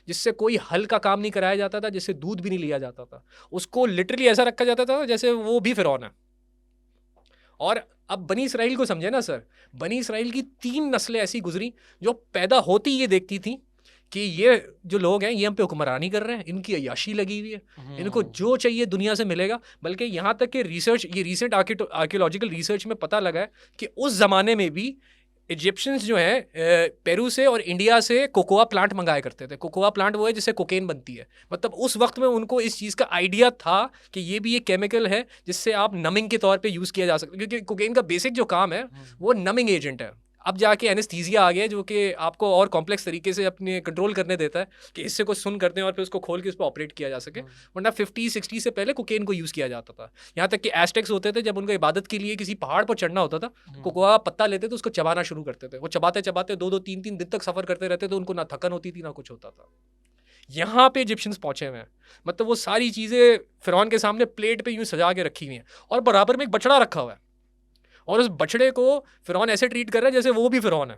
जिससे कोई हल का काम नहीं कराया जाता था, जिससे दूध भी नहीं लिया जाता था। उसको लिटरली ऐसा रखा जाता था जैसे वो भी फ़िरौन है। और अब बनी इसराइल को समझे ना सर, बनी इसराइल की 3 नस्लें ऐसी गुजरी जो पैदा होती ये देखती थी कि ये जो लोग हैं ये हम पे हुक्मरानी कर रहे हैं, इनकी अय्याशी लगी हुई है, इनको जो चाहिए दुनिया से मिलेगा। बल्कि यहाँ तक कि रिसर्च, ये रिसेंट आर्कियोलॉजिकल रिसर्च में पता लगा है कि उस ज़माने में भी इजिप्शियंस जो हैं पेरू से और इंडिया से कोकोआ प्लांट मंगाया करते थे। कोकोआ प्लांट वो है जिससे कोकेन बनती है। मतलब उस वक्त में उनको इस चीज़ का आइडिया था कि ये भी एक केमिकल है जिससे आप नमिंग के तौर पे यूज़ किया जा सकता है, क्योंकि कोकेन का बेसिक जो काम है वो नमिंग एजेंट है। अब जाके एनेस्थीसिया आ गया जो कि आपको और कॉम्प्लेक्स तरीके से अपने कंट्रोल करने देता है कि इससे कुछ सुन करते हैं और फिर उसको खोल के उस पर ऑपरेट किया जा सके। वरना 50-60 से पहले कोकेन को यूज़ किया जाता था। यहाँ तक कि एस्टेक्स होते थे, जब उनको इबादत के लिए किसी पहाड़ पर चढ़ना होता था, कोकोआ पत्ता लेते थे, उसको चबाना शुरू करते थे। वो चबाते चबाते 2-2, 3-3 दिन तक सफ़र करते रहते थे, उनको ना थकन होती थी ना कुछ होता था। यहाँ पे इजिप्शियंस पहुँचे हुए हैं, मतलब वो सारी चीज़ें फ़िरौन के सामने प्लेट पे यूँ सजा के रखी हुई हैं, और बराबर में एक बछड़ा रखा हुआ है, और उस बछड़े को फ़िरौन ऐसे ट्रीट कर रहा है जैसे वो भी फ़िरौन है।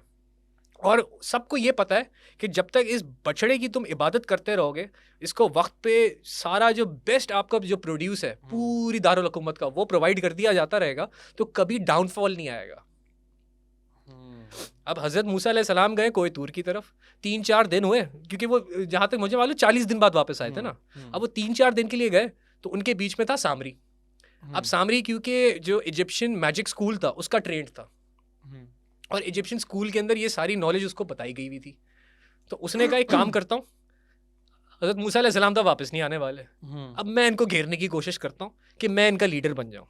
और सबको ये पता है कि जब तक इस बछड़े की तुम इबादत करते रहोगे, इसको वक्त पे सारा जो बेस्ट आपका जो प्रोड्यूस है पूरी दारुल हुकूमत का वो प्रोवाइड कर दिया जाता रहेगा, तो कभी डाउनफॉल नहीं आएगा। अब हज़रत मूसा अलैहिस्सलाम गए कोहे तूर की तरफ, 3-4 दिन हुए, क्योंकि वो जहाँ तक मुझे मालूम 40 दिन बाद वापस आए थे ना। अब वो 3-4 दिन के लिए गए तो उनके बीच में था सामरी। अब सामरी क्योंकि जो इजिप्शियन मैजिक स्कूल था उसका ट्रेंड था, और इजिप्शियन स्कूल के अंदर ये सारी नॉलेज उसको बताई गई हुई थी, तो उसने कहा एक काम करता हूँ, हज़रत मूसा अलैहिस्सलाम तो वापस नहीं आने वाले, अब मैं इनको घेरने की कोशिश करता हूँ कि मैं इनका लीडर बन जाऊँ।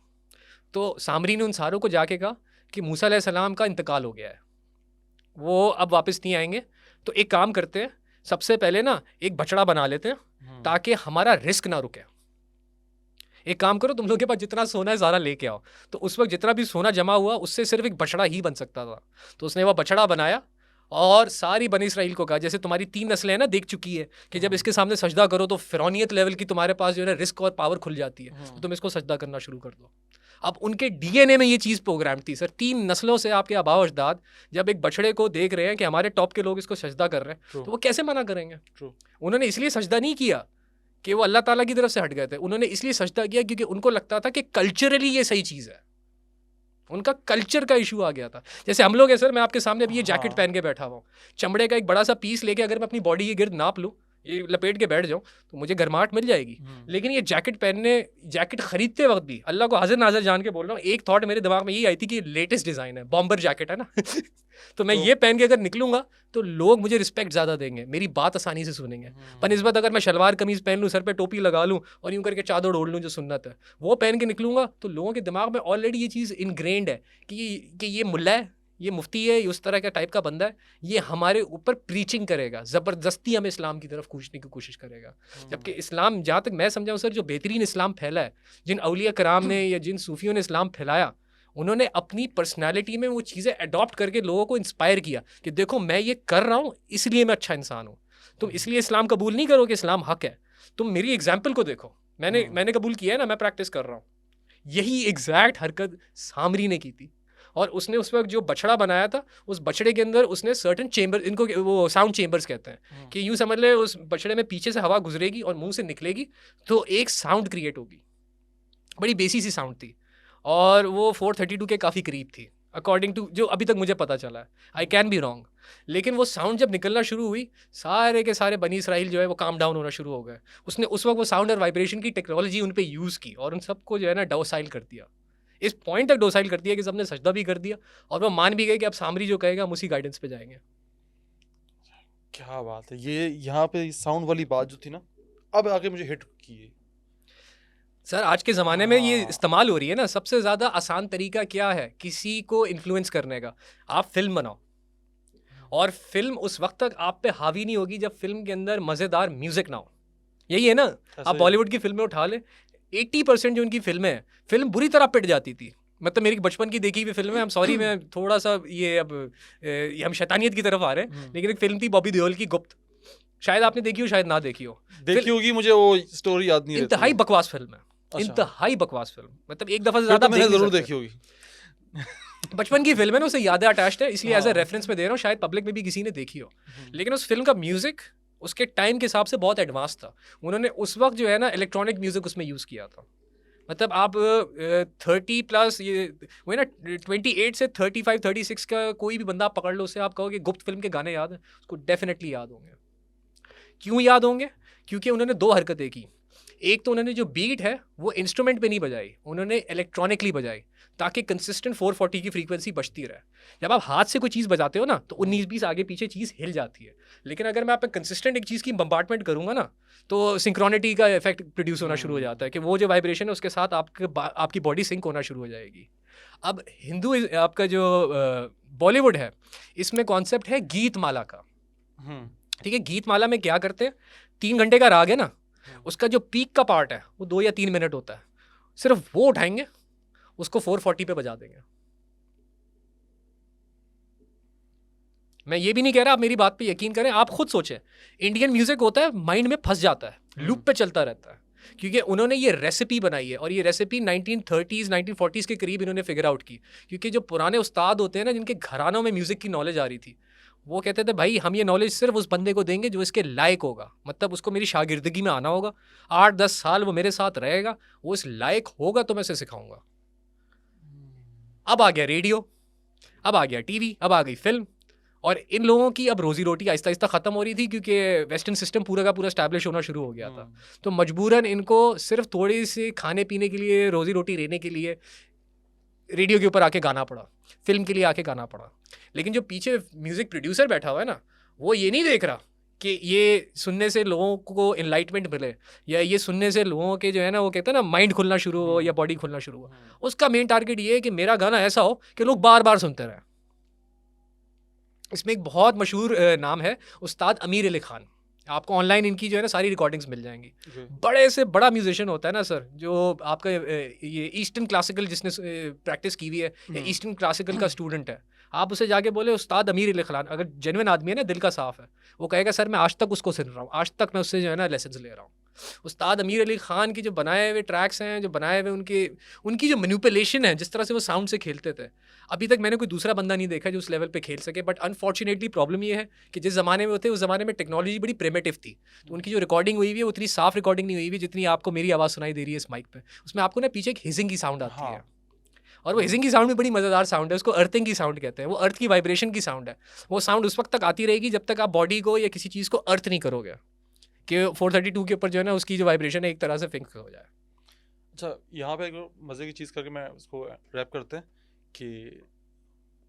तो सामरी ने उन सारों को जाके कहा कि मूसा अलैहिस्सलाम का इंतकाल हो गया है, वो अब वापस नहीं आएंगे, तो एक काम करते हैं, सबसे पहले ना एक बछड़ा बना लेते हैं ताकि हमारा रिस्क ना रुके। एक काम करो, तुम लोग के पास जितना सोना है सारा लेके आओ। तो उस वक्त जितना भी सोना जमा हुआ उससे सिर्फ एक बछड़ा ही बन सकता था, तो उसने वो बछड़ा बनाया और सारी बनी इसराइल को कहा, जैसे तुम्हारी 3 नस्लें हैं ना, देख चुकी है कि जब इसके सामने सजदा करो तो फिरौनियत लेवल की तुम्हारे पास जो है रिस्क और पावर खुल जाती है, तो तुम इसको सजदा करना शुरू कर दो। अब उनके डीएनए में ये चीज़ प्रोग्राम थी सर, 3 नस्लों से आपके आबा अजदाद जब एक बछड़े को देख रहे हैं कि हमारे टॉप के लोग इसको सजदा कर रहे हैं, तो वो कैसे मना करेंगे। उन्होंने इसलिए सजदा नहीं किया कि वो अल्लाह ताला की तरफ से हट गए थे, उन्होंने इसलिए सजदा किया क्योंकि उनको लगता था कि कल्चरली ये सही चीज़ है, उनका कल्चर का इशू आ गया था। जैसे हम लोग हैं सर, मैं आपके सामने अभी ये जैकेट पहन के बैठा हुआ हूँ, चमड़े का एक बड़ा सा पीस लेके अगर मैं अपनी बॉडी के गिर्द नाप लूँ, ये लपेट के बैठ जाऊँ, तो मुझे गर्माहट मिल जाएगी। लेकिन ये जैकेट खरीदते वक्त भी अल्लाह को हाजिर नाजर जान के बोल रहा हूँ, एक थॉट मेरे दिमाग में यही आई थी कि लेटेस्ट डिज़ाइन है, बॉम्बर जैकेट है ना तो मैं ये पहन के अगर निकलूंगा तो लोग मुझे रिस्पेक्ट ज़्यादा देंगे, मेरी बात आसानी से सुनेंगे। बनिस्बत अगर मैं शलवार कमीज़ पहन लूँ, सर पे टोपी लगा लूँ और यूँ करके चादर ओढ़ लूँ जो सुन्नत है, वो पहन के निकलूंगा, तो लोगों के दिमाग में ऑलरेडी ये चीज़ इनग्रेंड है कि ये मुल्ला है, ये मुफ्ती है, ये उस तरह का टाइप का बंदा है, ये हमारे ऊपर प्रीचिंग करेगा, ज़बरदस्ती हमें इस्लाम की तरफ खींचने की कोशिश करेगा। जबकि इस्लाम, जहाँ तक मैं समझाऊँ सर, जो बेहतरीन इस्लाम फैला है, जिन औलिया कराम ने या जिन सूफियों ने इस्लाम फैलाया, उन्होंने अपनी पर्सनैलिटी में वो चीज़ें अडॉप्ट करके लोगों को इंस्पायर किया कि देखो मैं ये कर रहा हूँ इसलिए मैं अच्छा इंसान हूँ, तुम इसलिए इस्लाम कबूल नहीं करो कि इस्लाम हक है, तुम मेरी एग्जाम्पल को देखो, मैंने कबूल किया है ना, मैं प्रैक्टिस कर रहा हूँ। यही एग्जैक्ट हरकत सामरी ने की थी, और उसने उस वक्त जो बछड़ा बनाया था, उस बछड़े के अंदर उसने सर्टन चेंबर, इनको वो साउंड चेंबर्स कहते हैं, कि यूँ समझ ले उस बछड़े में पीछे से हवा गुजरेगी और मुंह से निकलेगी तो एक साउंड क्रिएट होगी, बड़ी बेसिक सी साउंड थी, और वो 432 के काफ़ी करीब थी अकॉर्डिंग टू जो अभी तक मुझे पता चला है, आई कैन बी रॉन्ग। लेकिन वो साउंड जब निकलना शुरू हुई, सारे के सारे बनी इसराइल जो है वो काम डाउन होना शुरू हो गए। उसने उस वक्त वो साउंड और वाइब्रेशन की टेक्नोलॉजी उन पर यूज़ की और उन सबको जो है ना डोसाइल कर दिया, इस पॉइंट तक डोसाइल कर दिया कि सबने सजदा भी कर दिया और वो मान भी गए कि अब सामरी जो कहेगा हम उसी गाइडेंस पे जाएंगे। क्या बात है, ये यहाँ पे साउंड वाली बात जो थी ना, अब आके मुझे हिट की है सर। आज के ज़माने में ये इस्तेमाल हो रही है ना, सबसे ज़्यादा आसान तरीका क्या है किसी को इन्फ्लुएंस करने का, आप फिल्म बनाओ, और फिल्म उस वक्त तक आप पे हावी नहीं होगी जब फिल्म के अंदर मज़ेदार म्यूज़िक ना हो। यही है ना, आप बॉलीवुड की फिल्में उठा लें, 80% जो उनकी फिल्में हैं, फिल्म बुरी तरह पिट जाती थी। मतलब मेरी बचपन की देखी हुई फिल्म है, सॉरी मैं थोड़ा सा ये अब हम शैतानियत की तरफ आ रहे हैं, लेकिन एक फिल्म थी बॉबी देओल की, गुप्त, शायद आपने देखी हो शायद ना देखी हो, देखी होगी, मुझे वो स्टोरी याद नहीं रहती। इंतहाई बकवास फिल्म है, इंतहाई बकवास फिल्म, मतलब एक दफ़ा से ज़्यादा मैंने ज़रूर देखी होगी। बचपन की फिल्म है ना, उसे यादें अटैच्ड है, इसलिए एज ए रेफरेंस में दे रहा हूँ, शायद पब्लिक में भी किसी ने देखी हो। लेकिन उस फिल्म का म्यूज़िक उसके टाइम के हिसाब से बहुत एडवांस था, उन्होंने उस वक्त जो है ना इलेक्ट्रॉनिक म्यूज़िक उसमें यूज़ किया था। मतलब आप 30+ ये वो है ना 28 से 35-36 का कोई भी बंदा आप पकड़ लो, उससे आप कहो कि गुप्त फिल्म के गाने याद हैं, उसको डेफिनेटली याद होंगे। क्यों याद होंगे? क्योंकि उन्होंने 2 हरकतें की। एक तो उन्होंने जो बीट है वो इंस्ट्रूमेंट पे नहीं बजाई, उन्होंने इलेक्ट्रॉनिकली बजाई ताकि कंसिस्टेंट 440 की फ्रीक्वेंसी बचती रहे। जब आप हाथ से कोई चीज़ बजाते हो ना तो 19-20 आगे पीछे चीज़ हिल जाती है, लेकिन अगर मैं आप कंसिस्टेंट एक चीज़ की बम्बार्टमेंट करूँगा ना तो सिंक्रोनिटी का इफेक्ट प्रोड्यूस होना शुरू हो जाता है कि वो जो वाइब्रेशन है उसके साथ आपकी बॉडी सिंक होना शुरू हो जाएगी। अब हिंदू आपका जो बॉलीवुड है, इसमें कॉन्सेप्ट है गीत माला का। ठीक है, गीत माला में क्या करते हैं, 3 घंटे का राग है ना, उसका जो पीक का पार्ट है वो 2 या 3 मिनट होता है, सिर्फ वो उठाएंगे, उसको 440 पे बजा देंगे। मैं ये भी नहीं कह रहा, आप मेरी बात पे यकीन करें, आप खुद सोचें, इंडियन म्यूजिक होता है माइंड में फंस जाता है, लूप पे चलता रहता है, क्योंकि उन्होंने ये रेसिपी बनाई है, और ये रेसिपी 1930s 1940s के करीब इन्होंने फिगर आउट की। क्योंकि जो पुराने उस्ताद होते हैं ना, जिनके घरानों में म्यूजिक की नॉलेज आ रही थी, वो कहते थे भाई हम ये नॉलेज सिर्फ उस बंदे को देंगे जो इसके लायक होगा, मतलब उसको मेरी शागिर्दगी में आना होगा, 8-10 साल वो मेरे साथ रहेगा, वो इस लायक होगा तो मैं उसे सिखाऊंगा। अब आ गया रेडियो, अब आ गया टीवी, अब आ गई फिल्म, और इन लोगों की अब रोजी रोटी आहिस्ता आहिस्ता ख़त्म हो रही थी क्योंकि वेस्टर्न सिस्टम पूरा का पूरा स्टैब्लिश होना शुरू हो गया था। तो मजबूरन इनको सिर्फ थोड़ी सी खाने पीने के लिए, रोजी रोटी लेने के लिए रेडियो के ऊपर आके गाना पड़ा, फिल्म के लिए आके गाना पड़ा। लेकिन जो पीछे म्यूज़िक प्रोड्यूसर बैठा हुआ है ना, वो ये नहीं देख रहा कि ये सुनने से लोगों को इनलाइटमेंट मिले, या ये सुनने से लोगों के जो है ना, वो कहते हैं ना, माइंड खुलना शुरू हो या बॉडी खुलना शुरू हो। उसका मेन टारगेट ये है कि मेरा गाना ऐसा हो कि लोग बार बार सुनते रहें। इसमें एक बहुत मशहूर नाम है उस्ताद अमीर अली खान। आपको ऑनलाइन इनकी जो है ना सारी रिकॉर्डिंग्स मिल जाएंगी। बड़े से बड़ा म्यूजिशियन होता है ना सर, जो आपका ये ईस्टर्न क्लासिकल जिसने प्रैक्टिस की हुई है या ईस्टर्न क्लासिकल का स्टूडेंट है, आप उसे जाके बोले उस्ताद अमीर अली खान, अगर जेन्युइन आदमी है ना, दिल का साफ है, वो कहेगा सर मैं आज तक उसको सुन रहा हूँ, आज तक मैं उससे जो है ना लेसन्स ले रहा हूँ। उस्ताद अमीर अली खान की जो बनाए हुए ट्रैक्स हैं, जो बनाए हुए उनकी जो मैनिपुलेशन है, जिस तरह से वो साउंड से खेलते थे, अभी तक मैंने कोई दूसरा बंदा नहीं देखा जो उस लेवल पे खेल सके। बट अनफॉर्चुनेटली प्रॉब्लम ये है कि जिस ज़माने में होते उस ज़माने में टेक्नोलॉजी बड़ी प्रिमिटिव थी, तो उनकी जो रिकॉर्डिंग हुई हुई है उतनी साफ रिकॉर्डिंग नहीं हुई हुई जितनी आपको मेरी आवाज़ सुनाई दे रही है इस माइक पे। उसमें आपको ना पीछे एक हिजिंग की साउंड आती है, और वो हिजिंग की साउंड भी बड़ी मज़ेदार साउंड है, उसको अर्थिंग की साउंड कहते हैं। वो अर्थ की वाइब्रेशन की साउंड है। वो साउंड उस वक्त तक आती रहेगी जब तक आप बॉडी को या किसी चीज़ को अर्थ नहीं करोगे कि 432 के ऊपर जो है ना उसकी जो वाइब्रेशन है एक तरह से फिक्स हो जाए। अच्छा, यहाँ पे एक मज़े की चीज़ करके मैं उसको रैप करते हैं कि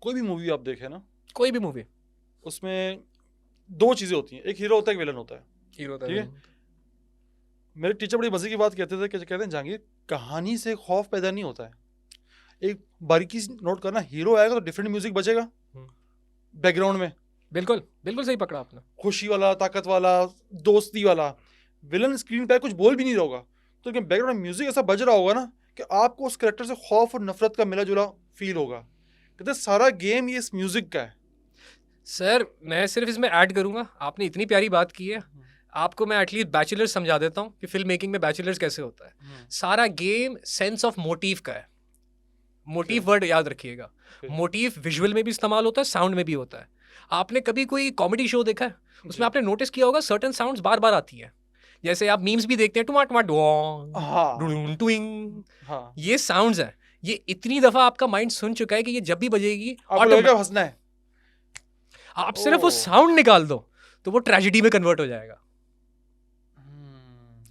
कोई भी मूवी आप देखें ना, कोई भी मूवी, उसमें दो चीज़ें होती हैं, एक हीरो होता है, एक विलन होता है। हीरो ठीक है। मेरे टीचर बड़ी मज़े की बात कहते थे कि कहते हैं जहांगीर, कहानी से खौफ पैदा नहीं होता है, एक बारीकी से नोट करना, हीरो आएगा तो डिफरेंट म्यूजिक बजेगा बैकग्राउंड में। बिल्कुल बिल्कुल सही पकड़ा आपने। खुशी वाला, ताकत वाला, दोस्ती वाला। विलन स्क्रीन पे कुछ बोल भी नहीं रहा होगा, तो लेकिन बैकग्राउंड में म्यूजिक ऐसा बज रहा होगा ना कि आपको उस कैरेक्टर से खौफ और नफरत का मिला जुला फील होगा। कहते सारा गेम ये इस म्यूजिक का है। सर मैं सिर्फ इसमें ऐड करूंगा, आपने इतनी प्यारी बात की है, आपको मैं एटलीस्ट बैचलर्स समझा देता हूँ कि फिल्म मेकिंग में बैचलर्स कैसे होता है। सारा गेम सेंस ऑफ मोटिव का है। मोटिव वर्ड याद रखिएगा। मोटिव विजुअल में भी इस्तेमाल होता है, साउंड में भी होता है। आपने कभी कोई कॉमेडी शो देखा है, उसमें आपने नोटिस किया होगा सर्टेन साउंड्स बार बार आती हैं। जैसे आप मीम्स भी देखते हैं, टुमा टुमा डुइंग, ये साउंड्स हैं। ये इतनी दफा आपका माइंड सुन चुका है कि ये जब भी बजेगी हंसना है। आप सिर्फ वो साउंड निकाल दो तो वो ट्रेजेडी में कन्वर्ट हो जाएगा।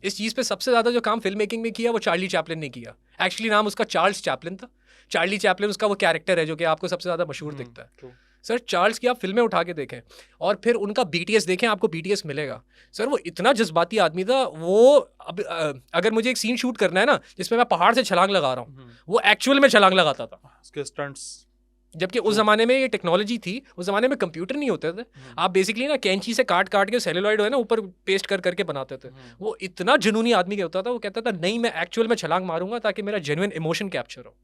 इस चीज़ पे सबसे ज़्यादा जो काम फिल्म मेकिंग में किया वो चार्ली चैपलिन ने किया। एक्चुअली नाम उसका चार्ल्स चैपलिन था। चार्ली चैपलिन उसका वो कैरेक्टर है जो कि आपको सबसे ज़्यादा मशहूर दिखता है। सर चार्ल्स की आप फिल्में उठा के देखें और फिर उनका BTS देखें, आपको BTS मिलेगा। सर वो इतना जज्बाती आदमी था। वो अब अगर मुझे एक सीन शूट करना है ना जिसमें मैं पहाड़ से छलांग लगा रहा हूँ, वो एक्चुअल में छलांग लगाता था। उसके स्टंट्स, जबकि उस ज़माने में ये टेक्नोलॉजी थी, उस ज़माने में कंप्यूटर नहीं होते थे। आप बेसिकली ना कैंची से काट काट के सेलुलॉइड है ना ऊपर पेस्ट कर करके बनाते थे। वो इतना जुनूनी आदमी के होता था, वो कहता था नहीं मैं एक्चुअल में छलांग मारूंगा ताकि मेरा जेन्युइन इमोशन कैप्चर हो।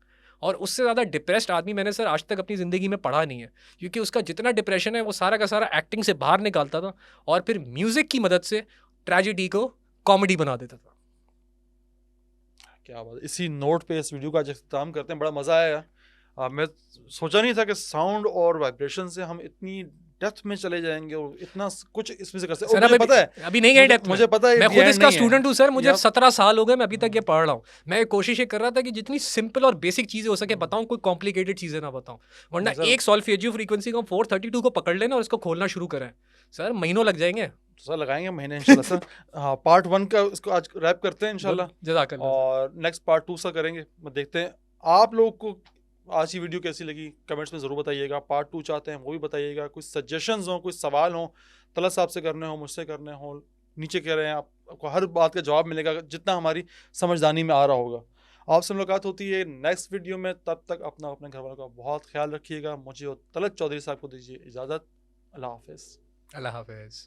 और उससे ज़्यादा डिप्रेस्ड आदमी मैंने सर आज तक अपनी ज़िंदगी में पढ़ा नहीं है, क्योंकि उसका जितना डिप्रेशन है वो सारा का सारा एक्टिंग से बाहर निकालता था और फिर म्यूज़िक की मदद से ट्रेजेडी को कॉमेडी बना देता था। क्या बात। इसी नोट पे इस वीडियो का आज इख्तिताम करते हैं। बड़ा मज़ा आया। मैं सोचा नहीं था कि साउंड और वाइब्रेशन से हम इतनी डेप्थ में चले जाएंगे और इतना कुछ इसमें से कर सकते हैं। मुझे पता है अभी नहीं गए डेप्थ। मुझे पता है, मैं खुद इसका स्टूडेंट हूँ सर। मुझे 17 साल हो गए, मैं अभी तक ये पढ़ रहा हूँ। मैं कोशिश ये कर रहा था कि जितनी सिंपल और बेसिक चीजें हो सके बताऊं, कोई कॉम्प्लिकेटेड चीजें ना बताऊं। वरना एक सॉल्फेजियो फ्रीक्वेंसी को 432 को पकड़ लेना और इसको खोलना शुरू करें, सर महीनों लग जाएंगे। सर लगाएंगे महीने इंशाल्लाह सर। हाँ, पार्ट 1 का इसको आज रैप करते हैं इंशाल्लाह, जज़ाकल्लाह। और नेक्स्ट पार्ट 2 सा करेंगे। देखते हैं आप लोग को आज की वीडियो कैसी लगी, कमेंट्स में ज़रूर बताइएगा। पार्ट 2 चाहते हैं वो भी बताइएगा। कुछ सजेशंस हो, कुछ सवाल हो, तलत साहब से करने हो, मुझसे करने हो, नीचे कह रहे हैं। आपको हर बात का जवाब मिलेगा जितना हमारी समझदानी में आ रहा होगा। आपसे मुलाकात होती है नेक्स्ट वीडियो में। तब तक अपने घर वालों का बहुत ख्याल रखिएगा। मुझे और तलत चौधरी साहब को दीजिए इजाज़त। अल्लाह हाफिज़। अल्लाह हाफिज़।